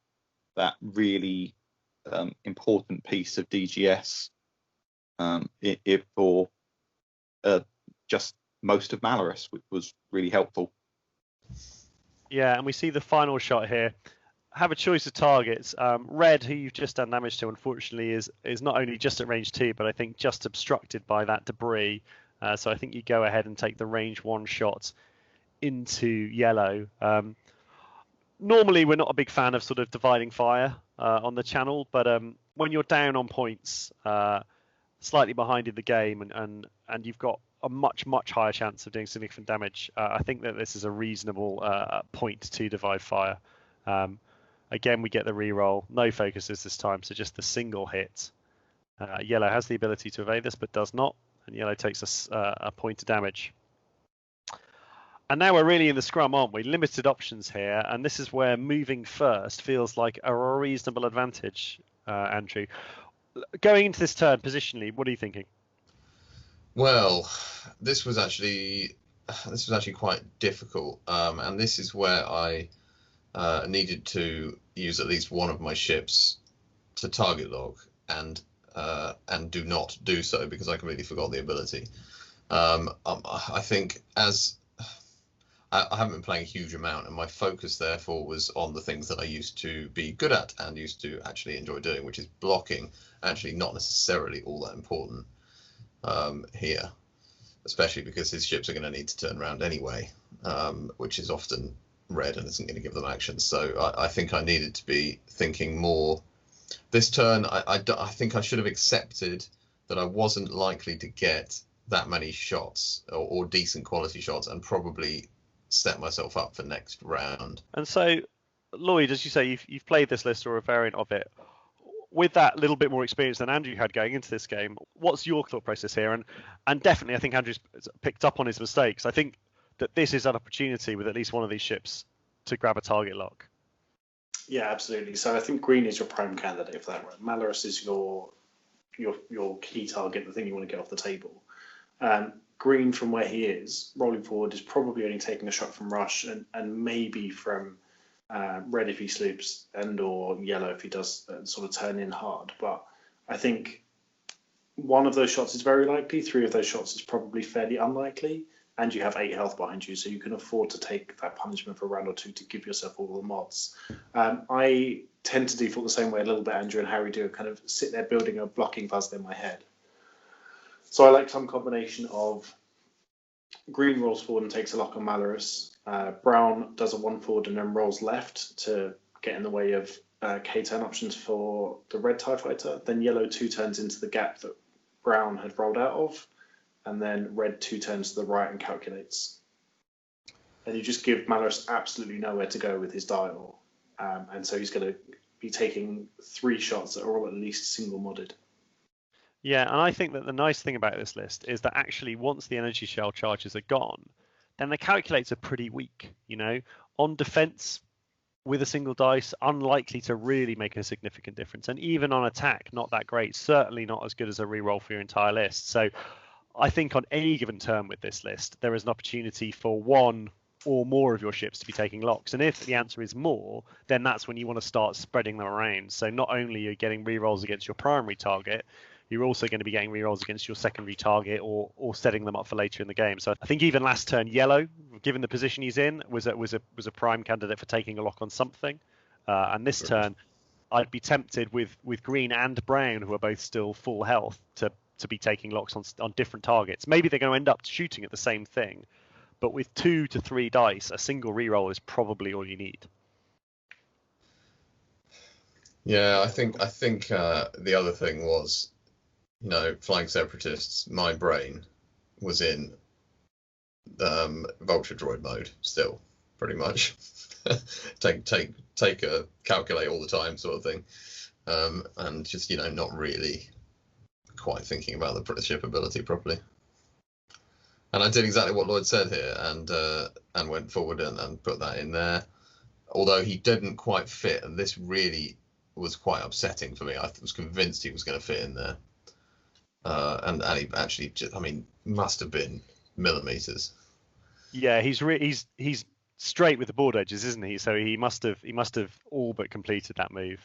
really important piece of DGS for just most of Malarus, which was really helpful. Yeah, and we see the final shot here. Have a choice of targets. Red, who you've just done damage to, unfortunately, is not only just at range 2, but I think just obstructed by that debris. So I think you go ahead and take the range 1 shot into yellow. Normally, we're not a big fan of sort of dividing fire on the channel, but when you're down on points, slightly behind in the game, and you've got a much higher chance of doing significant damage, I think that this is a reasonable point to divide fire. Again, we get the reroll, no focuses this time, so just the single hit. Yellow has the ability to evade this, but does not, and yellow takes a point of damage. And now we're really in the scrum, aren't we? Limited options here, and this is where moving first feels like a reasonable advantage, Andrew. Going into this turn, positionally, what are you thinking? Well, this was actually quite difficult, and this is where I needed to use at least one of my ships to target log, and do not do so because I completely forgot the ability. I think as I haven't been playing a huge amount, and my focus therefore was on the things that I used to be good at and used to actually enjoy doing, which is blocking. Actually, not necessarily all that important here, especially because his ships are going to need to turn around anyway, which is often red and isn't going to give them action. So I think I needed to be thinking more. This turn, I think I should have accepted that I wasn't likely to get that many shots or decent quality shots, and probably set myself up for next round. And so, Lloyd, as you say, you've played this list or a variant of it. With that little bit more experience than Andrew had going into this game, what's your thought process here? And definitely, I think Andrew's picked up on his mistakes. I think that this is an opportunity with at least one of these ships to grab a target lock. Yeah, absolutely. So I think green is your prime candidate for that. Right? Malarus is your key target, the thing you want to get off the table. Green, from where he is, rolling forward, is probably only taking a shot from Rush and maybe from red if he sloops, and or yellow if he does sort of turn in hard. But I think one of those shots is very likely. 3 of those shots is probably fairly unlikely. and you have 8 health behind you, so you can afford to take that punishment for a round or two to give yourself all the mods. I tend to default the same way a little bit Andrew and Harry do, kind of sit there building a blocking puzzle in my head. So I like some combination of green rolls forward and takes a lock on Malarus. Brown does a 1 forward and then rolls left to get in the way of K-turn options for the red TIE fighter. Then yellow 2 turns into the gap that Brown had rolled out of. And then red 2 turns to the right and calculates. And you just give Malarus absolutely nowhere to go with his dial. And so he's going to be taking 3 shots that are all at least single modded. Yeah, and I think that the nice thing about this list is that actually once the energy shell charges are gone, then the calculates are pretty weak. On defense with a single dice, unlikely to really make a significant difference. And even on attack, not that great. Certainly not as good as a reroll for your entire list. So I think on any given turn with this list, there is an opportunity for 1 or more of your ships to be taking locks. And if the answer is more, then that's when you want to start spreading them around. So not only are you getting rerolls against your primary target, you're also going to be getting rerolls against your secondary target or setting them up for later in the game. So I think even last turn, yellow, given the position he's in, was a prime candidate for taking a lock on something. And this turn, I'd be tempted with green and brown, who are both still full health, to be taking locks on different targets. Maybe they're going to end up shooting at the same thing, but with 2 to 3 dice, a single reroll is probably all you need. Yeah, I think the other thing was, flying separatists. My brain was in vulture droid mode still, pretty much. take a calculate all the time sort of thing, and just not really quite thinking about the ship ability properly. And I did exactly what Lloyd said here, and went forward and put that in there. Although he didn't quite fit, and this really was quite upsetting for me. I was convinced he was going to fit in there, and he actually, must have been millimeters. Yeah, he's straight with the board edges, isn't he? So he must have all but completed that move.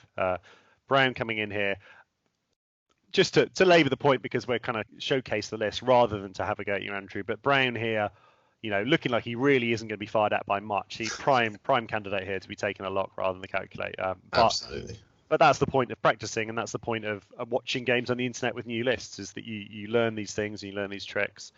Brown coming in here. Just to labour the point, because we're kind of showcase the list rather than to have a go at you, Andrew. But Brown here, looking like he really isn't going to be fired at by much. He's prime candidate here to be taking a lock rather than the calculate. Absolutely. But that's the point of practicing, and that's the point of watching games on the internet with new lists, is that you learn these things and you learn these tricks.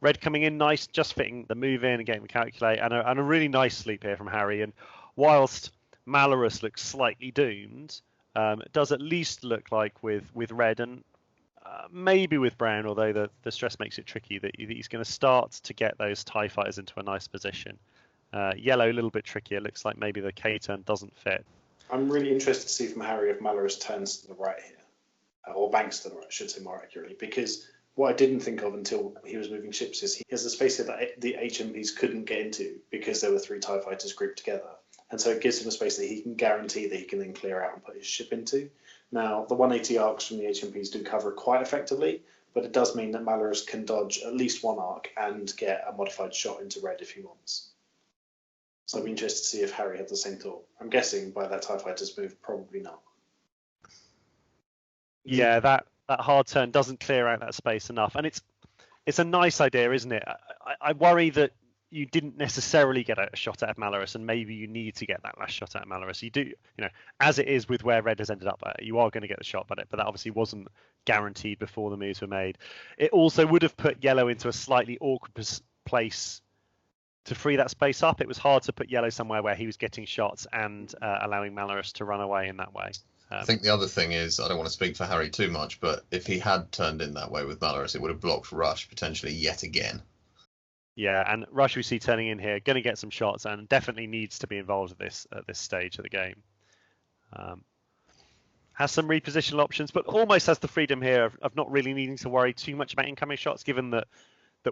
Red coming in nice, just fitting the move in and getting the calculate, and a really nice sleep here from Harri. And whilst Malarus looks slightly doomed, it does at least look like with red and maybe with brown, although the stress makes it tricky, that he's going to start to get those TIE fighters into a nice position. Yellow, a little bit trickier. Looks like maybe the K-turn doesn't fit. I'm really interested to see from Harri if Malarus turns to the right here, or banks to the right, I should say more accurately, because what I didn't think of until he was moving ships is he has a space here that the HMPs couldn't get into because there were 3 TIE fighters grouped together. And so it gives him a space that he can guarantee that he can then clear out and put his ship into. Now, the 180 arcs from the HMPs do cover it quite effectively, but it does mean that Malarus can dodge at least 1 arc and get a modified shot into red if he wants. So I'd be interested to see if Harri had the same thought. I'm guessing by that TIE fighter's move, probably not. Yeah, that hard turn doesn't clear out that space enough. And it's a nice idea, isn't it? I worry that you didn't necessarily get a shot at Malarus, and maybe you need to get that last shot at Malarus. You do, as it is with where red has ended up, you are going to get the shot at it, but that obviously wasn't guaranteed before the moves were made. It also would have put yellow into a slightly awkward place to free that space up. It was hard to put yellow somewhere where he was getting shots and allowing Malarus to run away in that way. I think the other thing is, I don't want to speak for Harri too much, but if he had turned in that way with Malarus, it would have blocked Rush potentially yet again. Yeah, and Rush we see turning in here, going to get some shots, and definitely needs to be involved at this stage of the game. Has some repositional options, but almost has the freedom here of not really needing to worry too much about incoming shots, given that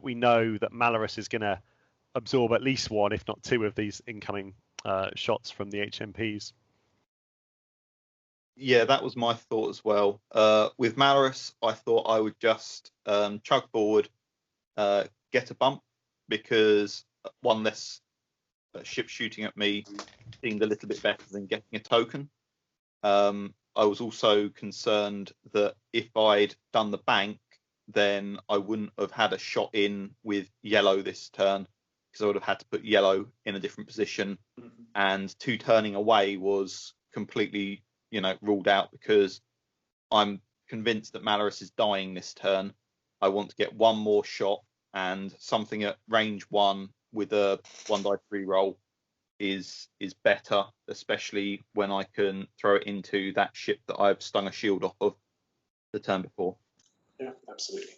we know that Malarus is going to absorb at least 1, if not 2, of these incoming shots from the HMPs. Yeah, that was my thought as well. With Malarus, I thought I would just chug forward, get a bump, because 1 less ship shooting at me seemed a little bit better than getting a token. I was also concerned that if I'd done the bank, then I wouldn't have had a shot in with yellow this turn, because I would have had to put yellow in a different position, and 2 turning away was completely, ruled out, because I'm convinced that Malarus is dying this turn. I want to get one more shot, and something at range 1 with a 1 die 3 roll is better, especially when I can throw it into that ship that I've stung a shield off of the turn before. Yeah, absolutely.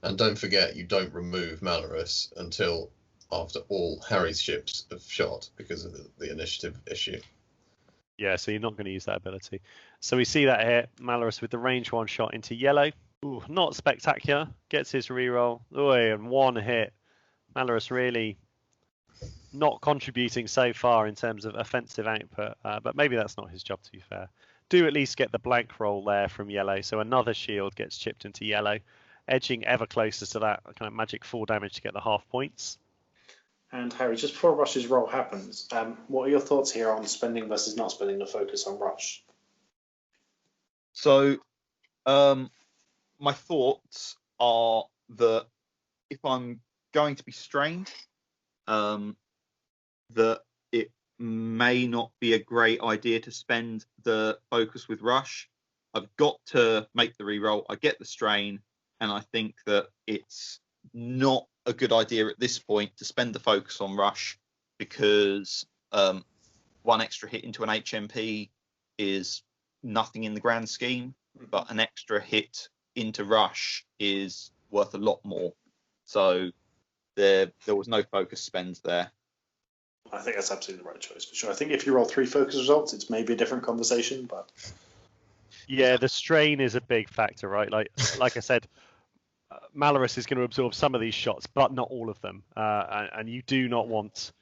And don't forget, you don't remove Malarus until after all Harry's ships have shot, because of the initiative issue. Yeah, so you're not going to use that ability. So we see that here, Malarus with the range 1 shot into yellow. Ooh, not spectacular. Gets his reroll. And 1 hit. Malarus really not contributing so far in terms of offensive output, but maybe that's not his job, to be fair. Do at least get the blank roll there from yellow, so another shield gets chipped into yellow, edging ever closer to that kind of magic 4 damage to get the half points. And Harry, just before Rush's roll happens, what are your thoughts here on spending versus not spending the focus on Rush? So, my thoughts are that if I'm going to be strained, that it may not be a great idea to spend the focus with Rush. I've got to make the reroll. I get the strain, and I think that it's not a good idea at this point to spend the focus on Rush, because 1 extra hit into an HMP is nothing in the grand scheme, but an extra hit into Rush is worth a lot more. So there was no focus spend there. I think that's absolutely the right choice, for sure. I think if you roll 3 focus results, it's maybe a different conversation, but... Yeah, the strain is a big factor, right? Like I said, Malarus is going to absorb some of these shots, but not all of them. And you do not want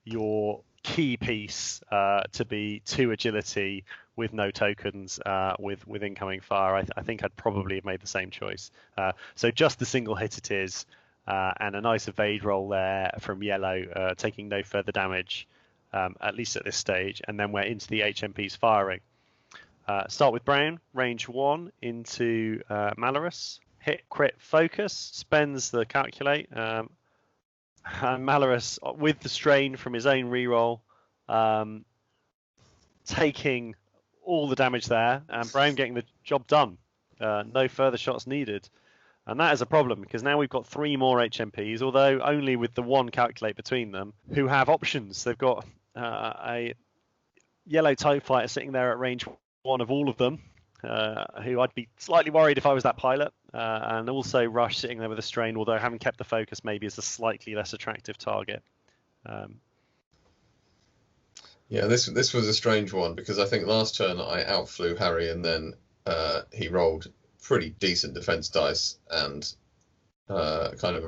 your key piece to be 2 agility with no tokens with incoming fire. I think I'd probably have made the same choice. So just the single hit it is, and a nice evade roll there from yellow, taking no further damage, at least at this stage. And then we're into the HMPs firing. Start with Brown, range 1 into Malarus. Hit, crit, focus, spends the calculate. And Malarus, with the strain from his own reroll, taking all the damage there, and Brown getting the job done. No further shots needed. And that is a problem, because now we've got 3 more HMPs, although only with the 1 calculate between them, who have options. They've got a yellow TIE fighter sitting there at range 1 of all of them, who I'd be slightly worried if I was that pilot, and also Rush sitting there with a strain, although having kept the focus maybe is a slightly less attractive target. Yeah, this was a strange one, because I think last turn I outflew Harry, and then he rolled pretty decent defense dice and kind of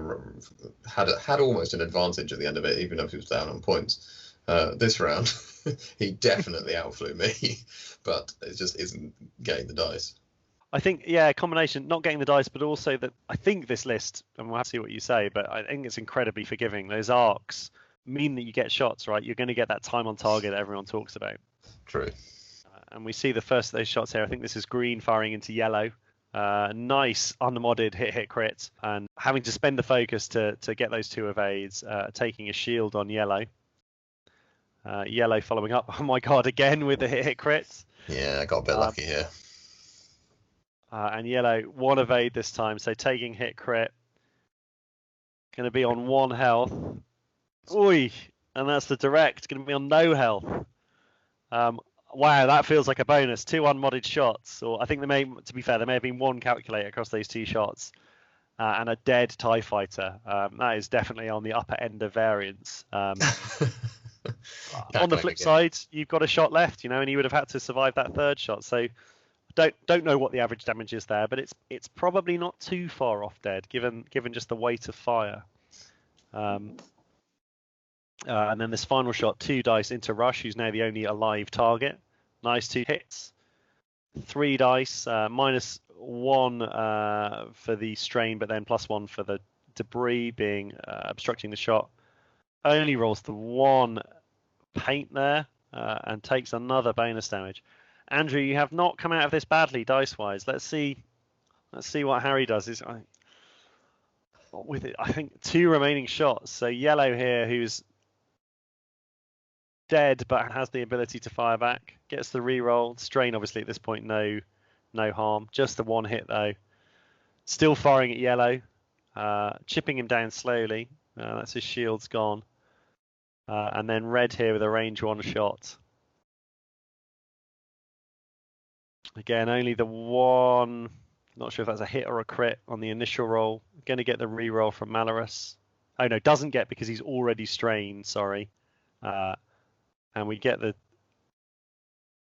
had almost an advantage at the end of it, even if he was down on points. This round, he definitely outflew me, but it just isn't getting the dice. I think, yeah, a combination, not getting the dice, but also that I think this list, and we'll have to see what you say, but I think it's incredibly forgiving. Those arcs mean that you get shots, right? You're going to get that time on target that everyone talks about. True. And we see the first of those shots here. I think this is green firing into yellow. Nice unmodded hit crit, and having to spend the focus to get those 2 evades, taking a shield on yellow. Yellow following up. Oh my god, again with the hit crit. Yeah, I got a bit lucky here. And yellow 1 evade this time, so taking hit crit. Going to be on 1 health. Oi, and that's the direct. Going to be on no health. Wow, that feels like a bonus. 2 unmodded shots, or I think to be fair, there may have been 1 calculator across those 2 shots, and a dead TIE fighter. That is definitely on the upper end of variance. On the flip side, you've got a shot left, and you would have had to survive that 3rd shot. So don't know what the average damage is there, but it's probably not too far off dead, given just the weight of fire. And then this final shot, 2 dice into Rush, who's now the only alive target. Nice 2 hits. 3 dice, -1 for the strain, but then +1 for the debris being obstructing the shot. Only rolls the 1 paint there, and takes another bonus damage. Andrew, you have not come out of this badly dice-wise. Let's see what Harry does. with it, I think 2 remaining shots. So yellow here, who's dead but has the ability to fire back, gets the reroll. Strain, obviously, at this point, no harm. Just the 1 hit, though. Still firing at yellow, chipping him down slowly. That's his shield's gone. And then red here with a range 1 shot. Again, only the 1. Not sure if that's a hit or a crit on the initial roll. Going to get the reroll from Malarus. Oh no, doesn't get because he's already strained. Sorry. And we get the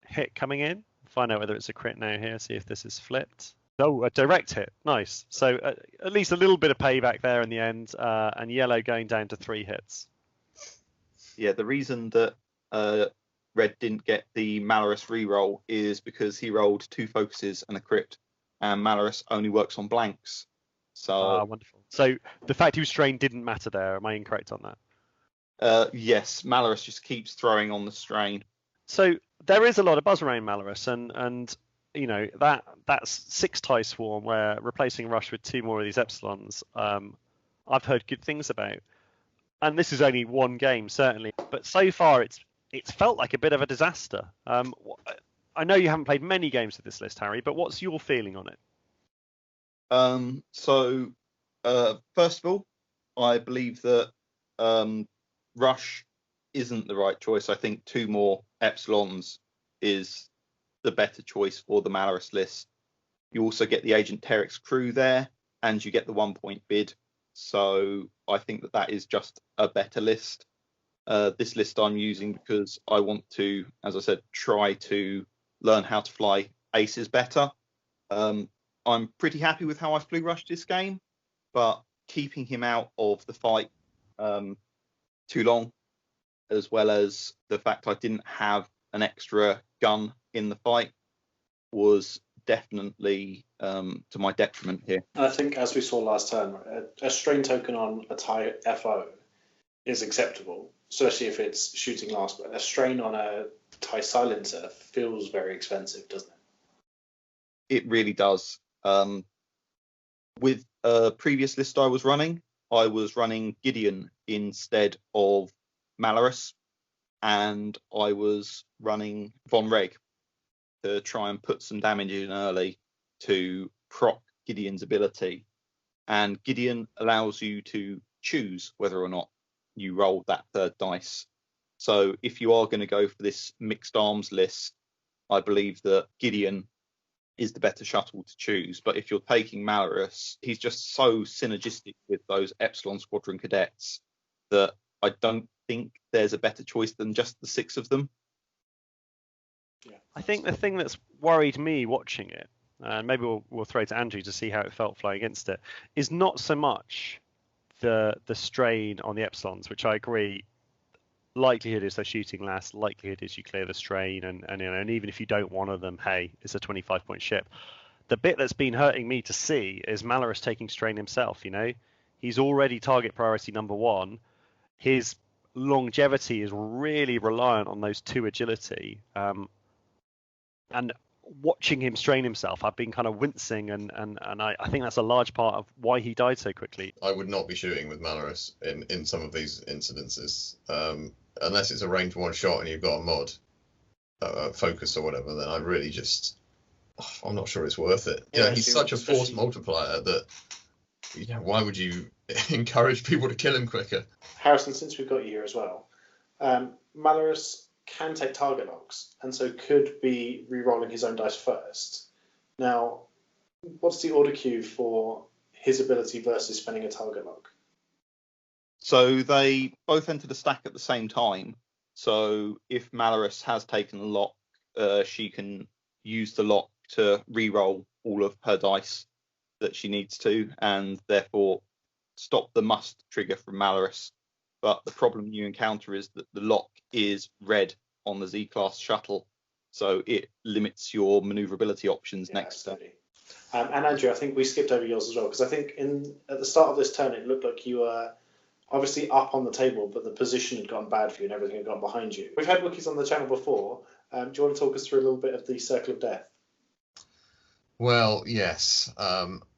hit coming in. Find out whether it's a crit now here. See if this is flipped. Oh, a direct hit. Nice. So at least a little bit of payback there in the end. And yellow going down to 3 hits. Yeah, the reason that red didn't get the Malarus reroll is because he rolled 2 focuses and a crit, and Malarus only works on blanks. So wonderful. So the fact he was strained didn't matter there. Am I incorrect on that? Yes, Malarus just keeps throwing on the strain. So there is a lot of buzz around Malarus, and you know that's 6 tie swarm where replacing Rush with 2 more of these Epsilons. I've heard good things about, and this is only 1 game certainly, but so far it's felt like a bit of a disaster. I know you haven't played many games with this list, Harri, but what's your feeling on it? So first of all, I believe that Rush isn't the right choice. I think 2 more Epsilons is the better choice for the Malarus list. You also get the Agent Terex crew there, and you get the 1-point bid. So I think that is just a better list. This list I'm using because I want to, as I said, try to learn how to fly aces better. I'm pretty happy with how I flew rushed this game, but keeping him out of the fight too long, as well as the fact I didn't have an extra gun in the fight, was definitely to my detriment here. I think, as we saw last turn, a strain token on a tie FO is acceptable, especially if it's shooting last, but a strain on a tie silencer feels very expensive, doesn't it? It really does. With a previous list I was running Gideon instead of Malarus, and I was running Von Reg to try and put some damage in early to proc Gideon's ability. And Gideon allows you to choose whether or not you roll that 3rd dice. So if you are going to go for this mixed arms list, I believe that Gideon is the better shuttle to choose. But if you're taking Malarus, he's just so synergistic with those Epsilon Squadron cadets that I don't think there's a better choice than just the 6 of them. Yeah. I think the thing that's worried me watching it, and maybe we'll throw to Andrew to see how it felt flying against it, is not so much the strain on the Epsilons, which I agree. Likelihood is they're shooting last. Likelihood is you clear the strain, and even if you don't one of them, hey, it's a 25-point ship. The bit that's been hurting me to see is Malarus taking strain himself. You know, he's already target priority number 1. His longevity is really reliant on those 2 agility, and watching him strain himself, I've been kind of wincing, and I think that's a large part of why he died so quickly. I would not be shooting with Malarus in some of these incidences, unless it's a range 1 shot and you've got a mod, focus or whatever. Then I really just, I'm not sure it's worth it. Yeah, he's such a force multiplier that, why would you encourage people to kill him quicker? Harrison, since we've got you here as well, Malarus can take target locks, and so could be re-rolling his own dice first. Now, what's the order queue for his ability versus spending a target lock? So they both enter the stack at the same time. So if Malarus has taken a lock, she can use the lock to re-roll all of her dice that she needs to, and therefore stop the must trigger from Malarus. But the problem you encounter is that the lock is red on the Z-class shuttle, so it limits your maneuverability options next turn. And Andrew, I think we skipped over yours as well, because I think at the start of this turn it looked like you were obviously up on the table, but the position had gone bad for you and everything had gone behind you. We've had Wookiees on the channel before. Do you want to talk us through a little bit of the Circle of Death? Well, yes.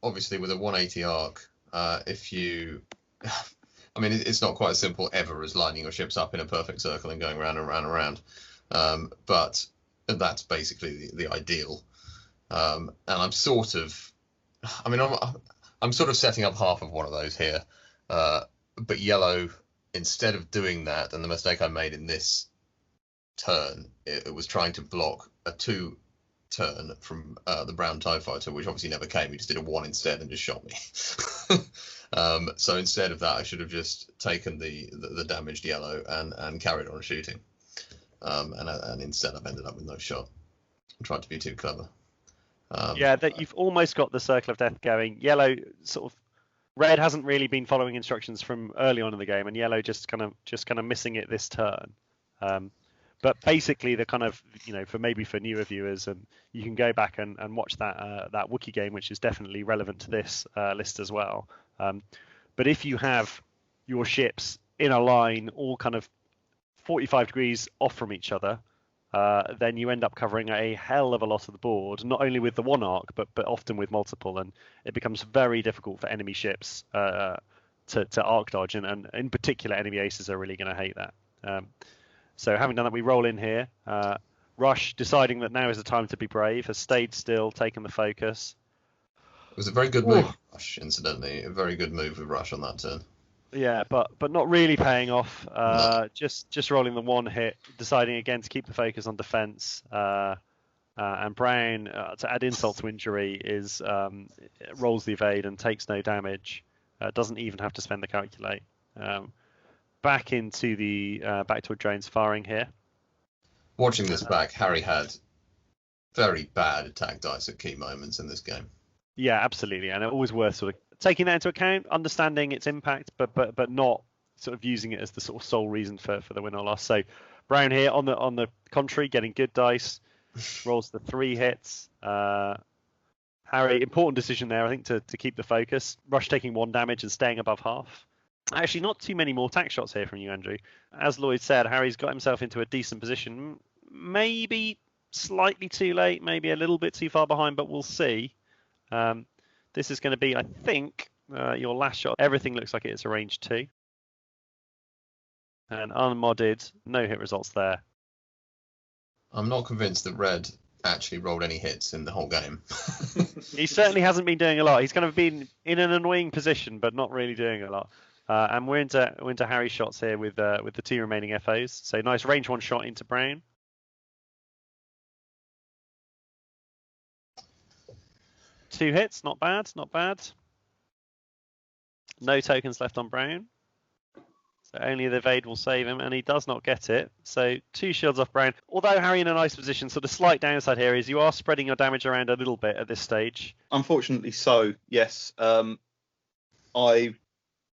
Obviously, with a 180 arc, if you, I mean, it's not quite as simple ever as lining your ships up in a perfect circle and going round and round and round, but that's basically the ideal. And I'm sort of, I mean, I'm sort of setting up half of one of those here, but yellow, instead of doing that, and the mistake I made in this turn, it was trying to block a 2 turn from the brown TIE fighter, which obviously never came. He just did a 1 instead and just shot me. So instead of that, I should have just taken the damaged yellow and carried on shooting. And instead I've ended up with no shot. I tried to be too clever. Yeah, that you've almost got the circle of death going. Yellow sort of, red hasn't really been following instructions from early on in the game, and yellow just kind of missing it this turn. But basically, the kind of, for newer viewers, and you can go back and watch that Wookiee game, which is definitely relevant to this list as well. But if you have your ships in a line, all kind of 45 degrees off from each other, then you end up covering a hell of a lot of the board, not only with the one arc, but often with multiple, and it becomes very difficult for enemy ships to arc dodge, and in particular, enemy aces are really going to hate that. So having done that, we roll in here. Rush, deciding that now is the time to be brave, has stayed still, taken the focus. It was a very good move, Rush, incidentally. A very good move with Rush on that turn. Yeah, but not really paying off. No. Just rolling the 1 hit, deciding again to keep the focus on defense. And Brown, to add insult to injury, rolls the evade and takes no damage. Doesn't even have to spend the calculate. Back into back to a drones firing here. Watching this back, Harri had very bad attack dice at key moments in this game. Yeah, absolutely, and it always worth sort of taking that into account, understanding its impact, but not sort of using it as the sort of sole reason for the win or loss. So Brown here on the contrary, getting good dice, rolls the 3 hits. Harri, important decision there, I think, to keep the focus. Rush taking 1 damage and staying above half. Actually, not too many more tack shots here from you, Andrew. As Lloyd said, Harry's got himself into a decent position. Maybe slightly too late, maybe a little bit too far behind, but we'll see. This is going to be, I think, your last shot. Everything looks like it's a range 2. And unmodded, no hit results there. I'm not convinced that red actually rolled any hits in the whole game. He certainly hasn't been doing a lot. He's kind of been in an annoying position, but not really doing a lot. And we're into Harry's shots here with the 2 remaining FOs. So nice range 1 shot into Brown. Two hits, not bad, not bad. No tokens left on Brown. So only the evade will save him, and he does not get it. So 2 shields off Brown. Although Harry in a nice position, so the slight downside here is you are spreading your damage around a little bit at this stage. Unfortunately so, yes.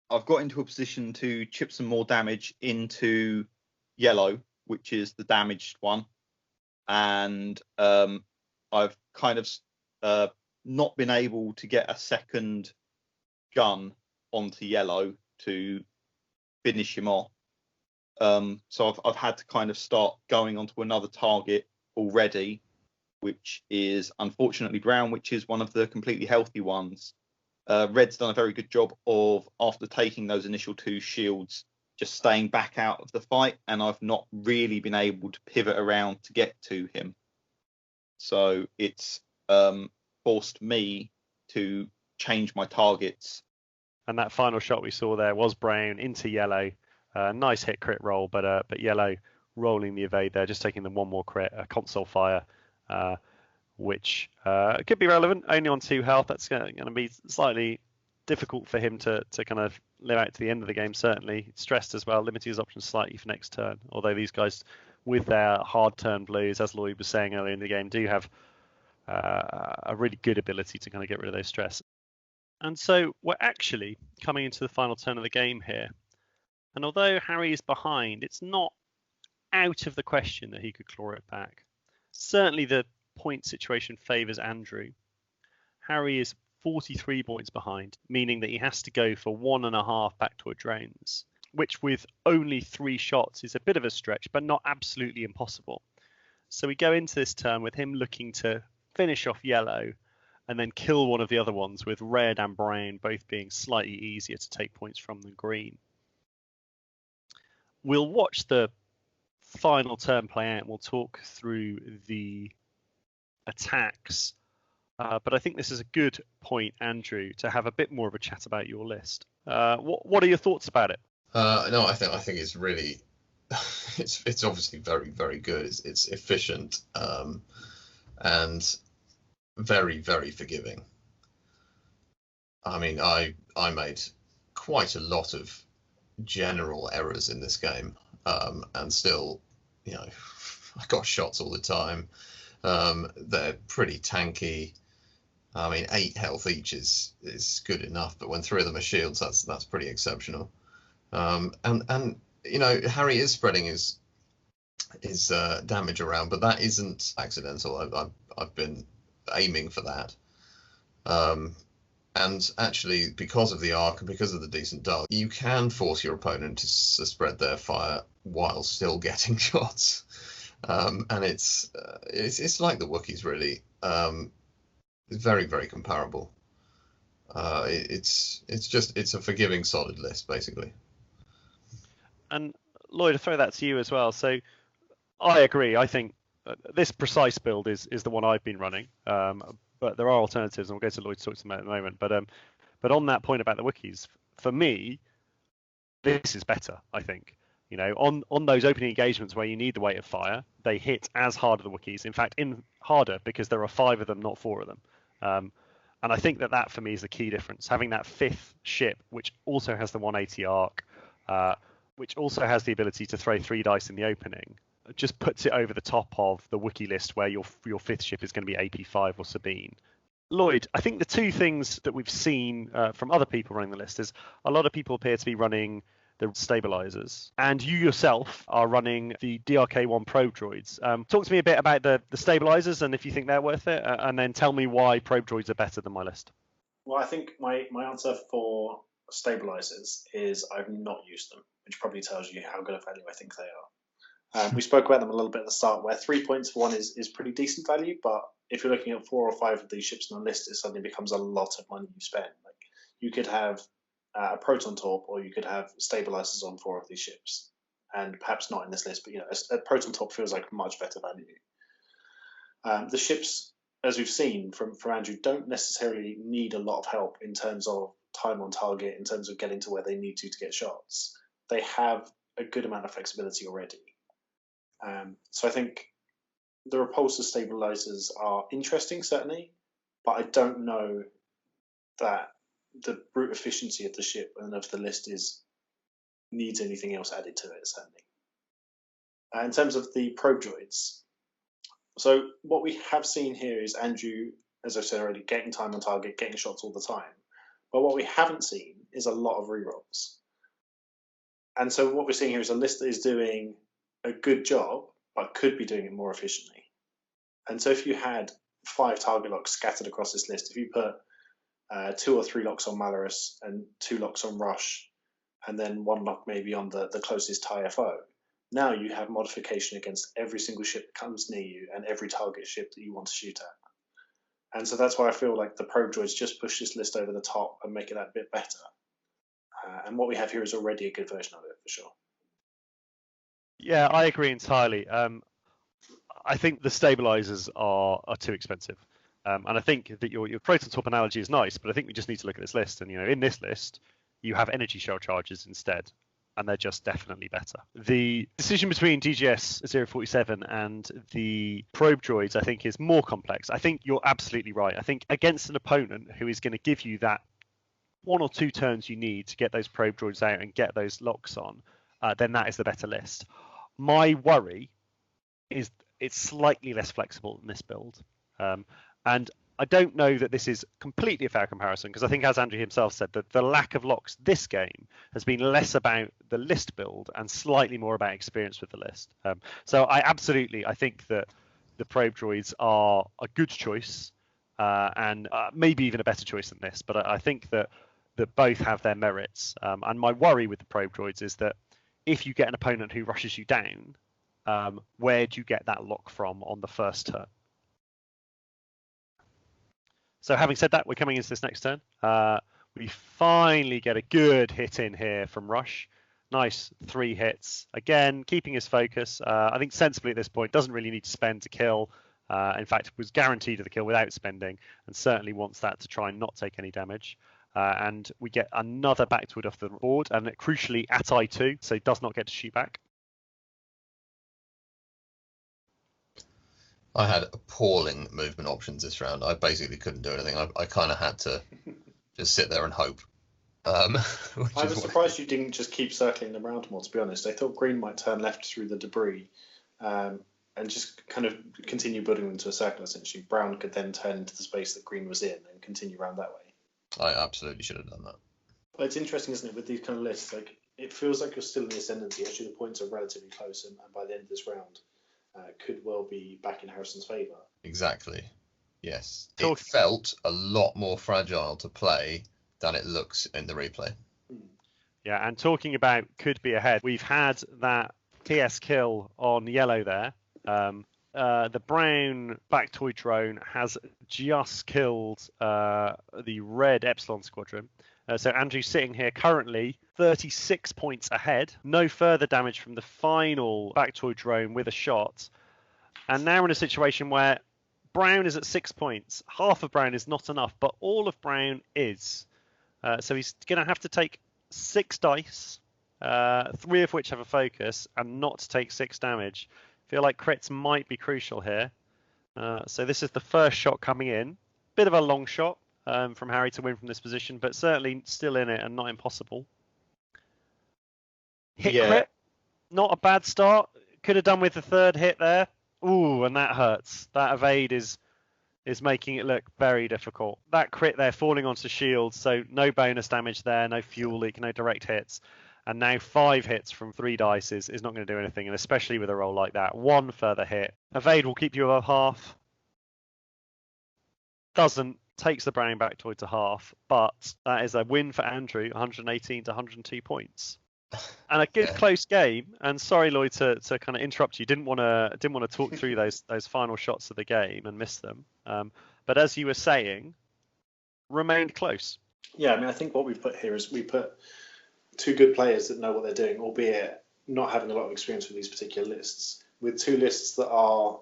I've got into a position to chip some more damage into yellow, which is the damaged one. And I've kind of not been able to get a second gun onto yellow to finish him off. So I've had to kind of start going onto another target already, which is unfortunately Brown, which is one of the completely healthy ones. Red's done a very good job of, after taking those initial 2 shields, just staying back out of the fight, and I've not really been able to pivot around to get to him. So it's forced me to change my targets. And that final shot we saw there was Brown into yellow. Nice hit crit roll, but yellow rolling the evade there, just taking the 1 more crit, a console fire, which could be relevant, only on 2 health. That's going to be slightly difficult for him to kind of live out to the end of the game, certainly. Stressed as well, limiting his options slightly for next turn. Although these guys, with their hard turn blues, as Lloyd was saying earlier in the game, do have a really good ability to kind of get rid of those stress. And so we're actually coming into the final turn of the game here. And although Harry is behind, it's not out of the question that he could claw it back. Certainly the point situation favours Andrew. Harry is 43 points behind, meaning that he has to go for 1.5 back to a drones, which with only 3 shots is a bit of a stretch, but not absolutely impossible. So we go into this turn with him looking to finish off yellow and then kill one of the other ones, with red and brown both being slightly easier to take points from than green. We'll watch the final turn play out, and we'll talk through the attacks. But I think this is a good point, Andrew, to have a bit more of a chat about your list. What are your thoughts about it? No, I think it's really, it's obviously very, very good. It's efficient, and very, very forgiving. I mean, I made quite a lot of general errors in this game, and still, I got shots all the time. They're pretty tanky. I mean, 8 health each is good enough, but when 3 of them are shields, that's pretty exceptional. And Harri is spreading his damage around, but that isn't accidental. I've been aiming for that. And actually, because of the arc and because of the decent dart, you can force your opponent to spread their fire while still getting shots. And it's like the Wookiees, really. It's very, very comparable. It's a forgiving, solid list, basically. And Lloyd, I'll throw that to you as well. So I agree. I think this precise build is the one I've been running. But there are alternatives, and we'll go to Lloyd to talk to them at the moment. But on that point about the Wookiees, for me, this is better, I think. On those opening engagements where you need the weight of fire, they hit as hard as the Wookiees. In fact, harder, because there are 5 of them, not 4 of them. And I think that for me is the key difference. Having that 5th ship, which also has the 180 arc, which also has the ability to throw 3 dice in the opening, just puts it over the top of the Wookiee list where your 5th ship is going to be AP5 or Sabine. Lloyd, I think the 2 things that we've seen from other people running the list is a lot of people appear to be running the stabilizers, and you yourself are running the DRK1 probe droids. Talk to me a bit about the stabilizers and if you think they're worth it, and then tell me why probe droids are better than my list. Well, I think my answer for stabilizers is I've not used them, which probably tells you how good a value I think they are. We spoke about them a little bit at the start, where 3 points for one is pretty decent value, but if you're looking at 4 or 5 of these ships on the list, it suddenly becomes a lot of money you spend. Like, you could have a proton torp, or you could have stabilizers on 4 of these ships, and perhaps not in this list, but a proton torp feels like much better value. The ships, as we've seen from Andrew, don't necessarily need a lot of help in terms of time on target, in terms of getting to where they need to get shots. They have a good amount of flexibility already. So I think the repulsor stabilizers are interesting, certainly, but I don't know that the brute efficiency of the ship and of the list needs anything else added to it, certainly. In terms of the probe droids, so what we have seen here is Andrew, as I said already, getting time on target, getting shots all the time. But what we haven't seen is a lot of rerolls. And so what we're seeing here is a list that is doing a good job, but could be doing it more efficiently. And so if you had 5 target locks scattered across this list, if you put 2 or 3 locks on Malarus and 2 locks on Rush, and then 1 lock maybe on the closest TIE FO, now you have modification against every single ship that comes near you and every target ship that you want to shoot at. And so that's why I feel like the probe droids just push this list over the top and make it that bit better. And what we have here is already a good version of it, for sure. Yeah, I agree entirely. I think the stabilizers are too expensive. And I think that your proton torp analogy is nice, but I think we just need to look at this list. And in this list, you have energy shell charges instead, and they're just definitely better. The decision between DGS 047 and the probe droids, I think, is more complex. I think you're absolutely right. I think against an opponent who is going to give you that 1 or 2 turns you need to get those probe droids out and get those locks on, then that is the better list. My worry is it's slightly less flexible than this build. And I don't know that this is completely a fair comparison, because I think, as Andrew himself said, that the lack of locks this game has been less about the list build and slightly more about experience with the list. So I think that the probe droids are a good choice, and maybe even a better choice than this. But I think that both have their merits. And my worry with the probe droids is that if you get an opponent who rushes you down, where do you get that lock from on the first turn? So having said that, we're coming into this next turn. We finally get a good hit in here from Rush. Nice 3 hits. Again, keeping his focus. I think sensibly at this point, doesn't really need to spend to kill. In fact, was guaranteed the kill without spending, and certainly wants that to try and not take any damage. And we get another Bactoid off the board, and crucially at I2, so he does not get to shoot back. I had appalling movement options this round. I basically couldn't do anything. I kind of had to just sit there and hope. I was surprised you didn't just keep circling them around more, to be honest. I thought green might turn left through the debris and just kind of continue building them to a circle, essentially. Brown could then turn into the space that green was in and continue around that way. I absolutely should have done that. But it's interesting, isn't it, with these kind of lists? Like, it feels like you're still in the ascendancy. Actually, the points are relatively close, and by the end of this round, could well be back in Harrison's favour. Exactly. Yes. It felt a lot more fragile to play than it looks in the replay. Yeah, and talking about could be ahead, we've had that TS kill on yellow there. The brown Bactoid drone has just killed the red Epsilon squadron. So Andrew's sitting here currently 36 points ahead. No further damage from the final Bactoid drone with a shot. And now we're in a situation where Brown is at 6 points. Half of Brown is not enough, but all of Brown is. So he's going to have to take 6 dice, 3 of which have a focus, and not take 6 damage. Feel like crits might be crucial here. So this is the first shot coming in. Bit of a long shot from Harri to win from this position, but certainly still in it and not impossible. Crit, not a bad start. Could have done with the 3rd hit there. Ooh, and that hurts. That evade is making it look very difficult. That crit there falling onto shields, so no bonus damage there, no fuel leak, no direct hits. And now 5 hits from 3 dice is not going to do anything, and especially with a roll like that. 1 further hit. Evade will keep you above half. Doesn't. Takes the Brown Bactoid to half, but that is a win for Andrew, 118 to 102 points. And a good close game. And sorry, Lloyd, to kind of interrupt you. Didn't want to talk through those final shots of the game and miss them. But as you were saying, remained close. Yeah, I mean, I think what we've put here is we put 2 good players that know what they're doing, albeit not having a lot of experience with these particular lists, with 2 lists that are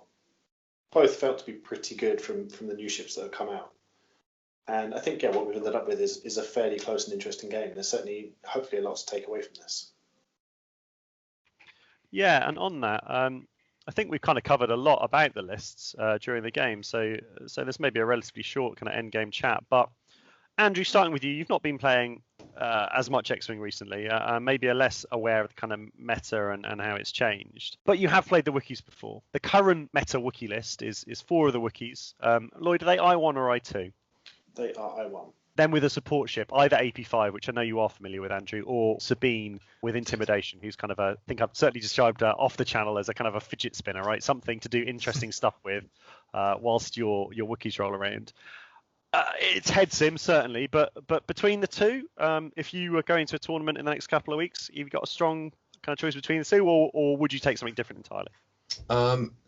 both felt to be pretty good from the new ships that have come out. And I think, what we've ended up with is a fairly close and interesting game. There's certainly, hopefully, a lot to take away from this. Yeah, and on that, I think we've kind of covered a lot about the lists during the game. So this may be a relatively short kind of end game chat. But Andrew, starting with you, you've not been playing as much X-Wing recently. Maybe are less aware of the kind of meta and how it's changed. But you have played the Wookiees before. The current meta Wookiee list is 4 of the Wookiees. Lloyd, are they I1 or I2? They are I1. Then with a support ship, either AP5, which I know you are familiar with, Andrew, or Sabine with Intimidation, who's kind of I think I've certainly described off the channel as a kind of a fidget spinner, right? Something to do interesting stuff with whilst your Wookiees roll around. It's head sim, certainly, but between the 2, if you were going to a tournament in the next couple of weeks, you've got a strong kind of choice between the 2, or would you take something different entirely?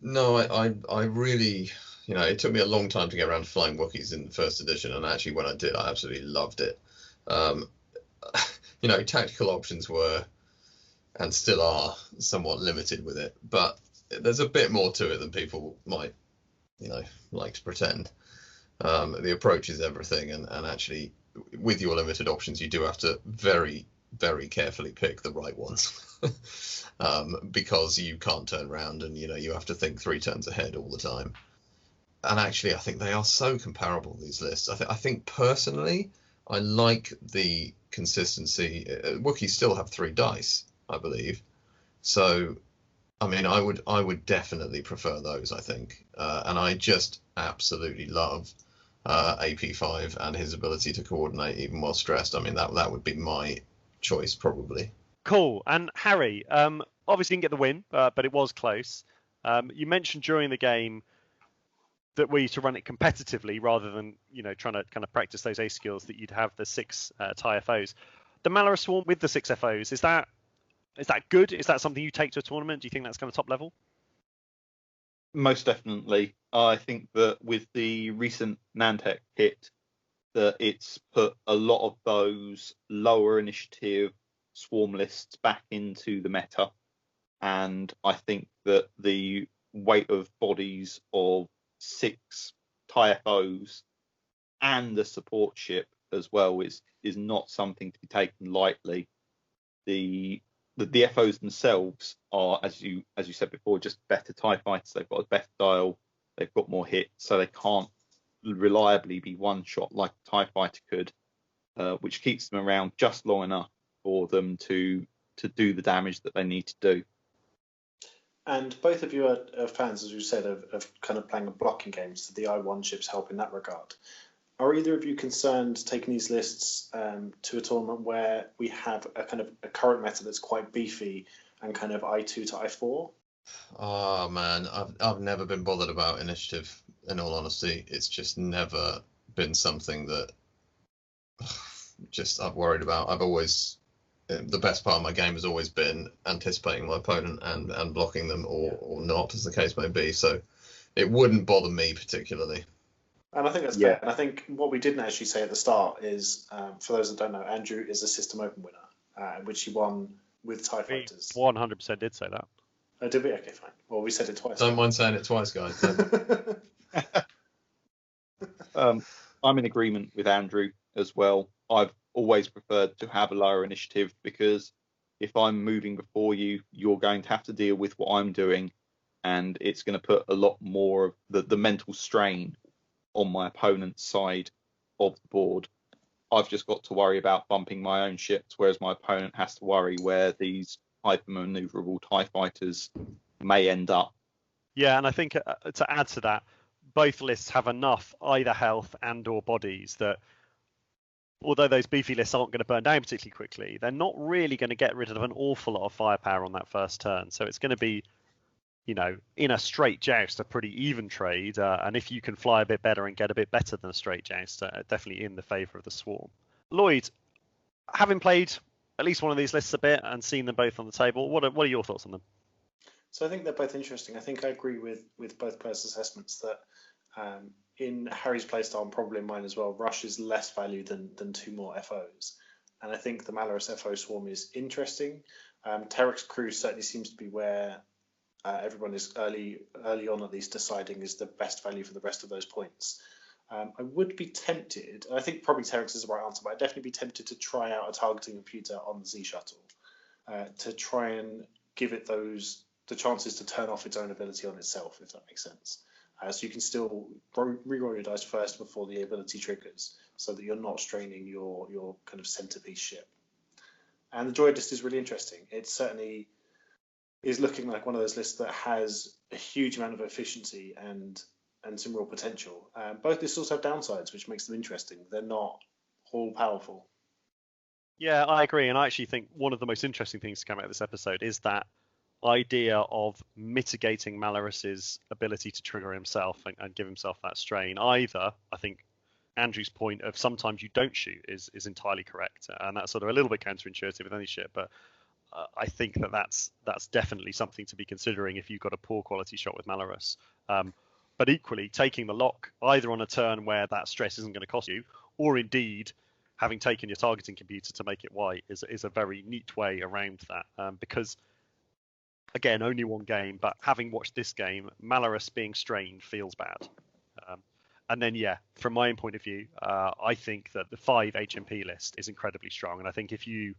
No, I really... it took me a long time to get around to flying Wookiees in the first edition, and actually when I did, I absolutely loved it. Tactical options were, and still are, somewhat limited with it, but there's a bit more to it than people might, like to pretend. The approach is everything, and actually, with your limited options, you do have to very, very carefully pick the right ones. Because you can't turn around, and, you have to think 3 turns ahead all the time. And actually, I think they are so comparable, these lists. I think personally, I like the consistency. Wookiees still have 3 dice, I believe. So, I mean, I would definitely prefer those, I think. And I just absolutely love AP5 and his ability to coordinate even while stressed. I mean, that would be my choice, probably. Cool. And Harri, obviously didn't get the win, but it was close. You mentioned during the game that were you to run it competitively rather than trying to kind of practice those ace skills, that you'd have the 6 TIE FOs. The Malarus Swarm with the 6 FOs, is that good? Is that something you take to a tournament? Do you think that's kind of top level? Most definitely. I think that with the recent Nantex hit, that it's put a lot of those lower initiative swarm lists back into the meta. And I think that the weight of bodies of 6 TIE-FOs and the support ship as well is not something to be taken lightly. The FOs themselves are, as you said before, just better TIE fighters. They've got a better dial, they've got more hits, so they can't reliably be one shot like a TIE fighter could, which keeps them around just long enough for them to do the damage that they need to do. And both of you are fans, as you said, of kind of playing a blocking game, so the I1 ships help in that regard. Are either of you concerned taking these lists to a tournament where we have a kind of a current meta that's quite beefy and kind of I2 to I4? Oh man, I've never been bothered about initiative. In all honesty, it's just never been something that just I've worried about. I've always the best part of my game has always been anticipating my opponent and blocking them or not, as the case may be. So it wouldn't bother me particularly. And I think that's fair. And I think what we didn't actually say at the start is, for those that don't know, Andrew is a System Open winner, which he won with TIE Fighters. 100% did say that. Oh, did we? Okay, fine. Well, we said it twice. Don't mind saying it twice, guys. I'm in agreement with Andrew as well. I've always preferred to have a lower initiative because if I'm moving before you, you're going to have to deal with what I'm doing, and it's going to put a lot more of the mental strain on my opponent's side of the board. I've just got to worry about bumping my own ships, whereas my opponent has to worry where these hyper-maneuverable TIE fighters may end up. Yeah, and I think to add to that, both lists have enough either health and or bodies that although those beefy lists aren't going to burn down particularly quickly, they're not really going to get rid of an awful lot of firepower on that first turn. So it's going to be, in a straight joust, a pretty even trade. And if you can fly a bit better and get a bit better than a straight joust, definitely in the favour of the Swarm. Lloyd, having played at least one of these lists a bit and seen them both on the table, what are your thoughts on them? So I think they're both interesting. I think I agree with both players' assessments that in Harry's playstyle and probably in mine as well, Rush is less value than 2 more FOs. And I think the Malarus FO Swarm is interesting. Terex Crew certainly seems to be where everyone is early on at least deciding is the best value for the rest of those points. I would be tempted, I think probably Terex is the right answer, but I'd definitely be tempted to try out a targeting computer on the Z Shuttle to try and give it the chances to turn off its own ability on itself, if that makes sense. So you can still reroll your dice first before the ability triggers, so that you're not straining your kind of centerpiece ship. And the Droid list is really interesting. It certainly is looking like one of those lists that has a huge amount of efficiency and some real potential. Both lists also have downsides, which makes them interesting. They're not all powerful. Yeah, I agree. And I actually think one of the most interesting things to come out of this episode is that idea of mitigating Malarus's ability to trigger himself and give himself that strain. Either, I think Andrew's point of sometimes you don't shoot is entirely correct, and that's sort of a little bit counterintuitive with any ship, but I think that's definitely something to be considering if you've got a poor quality shot with Malarus. But equally, taking the lock either on a turn where that stress isn't going to cost you, or indeed having taken your targeting computer to make it white is a very neat way around that, because again, only one game, but having watched this game, Malarus being strained feels bad. And then, yeah, from my own point of view, I think that the 5 HMP list is incredibly strong. And I think if you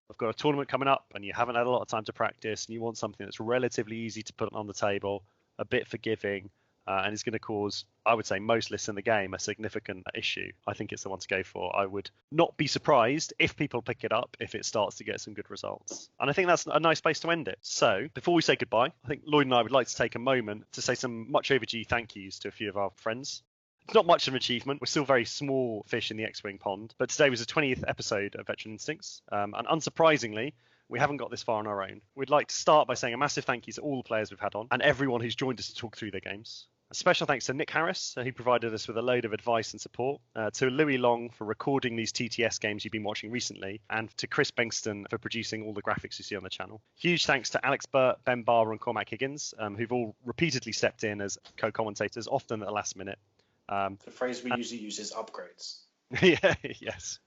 have got a tournament coming up and you haven't had a lot of time to practice and you want something that's relatively easy to put on the table, a bit forgiving, and is going to cause, I would say, most lists in the game a significant issue, I think it's the one to go for. I would not be surprised if people pick it up if it starts to get some good results. And I think that's a nice place to end it. So before we say goodbye, I think Lloyd and I would like to take a moment to say some much overdue thank yous to a few of our friends. It's not much of an achievement. We're still very small fish in the X-Wing pond. But today was the 20th episode of Veteran Instincts. And unsurprisingly, we haven't got this far on our own. We'd like to start by saying a massive thank you to all the players we've had on and everyone who's joined us to talk through their games. Special thanks to Nick Harris, who provided us with a load of advice and support, to Louis Long for recording these TTS games you've been watching recently, and to Chris Bengston for producing all the graphics you see on the channel. Huge thanks to Alex Burt, Ben Barber, and Cormac Higgins, who've all repeatedly stepped in as co-commentators, often at the last minute. The phrase we usually use is upgrades. Yeah, yes.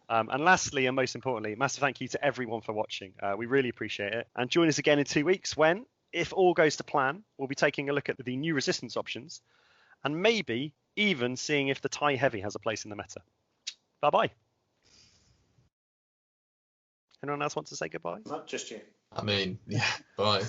And lastly, and most importantly, massive thank you to everyone for watching. We really appreciate it. And join us again in 2 weeks when, if all goes to plan, we'll be taking a look at the new resistance options and maybe even seeing if the TIE Heavy has a place in the meta. Bye-bye. Anyone else want to say goodbye? Not just you. I mean, yeah, bye.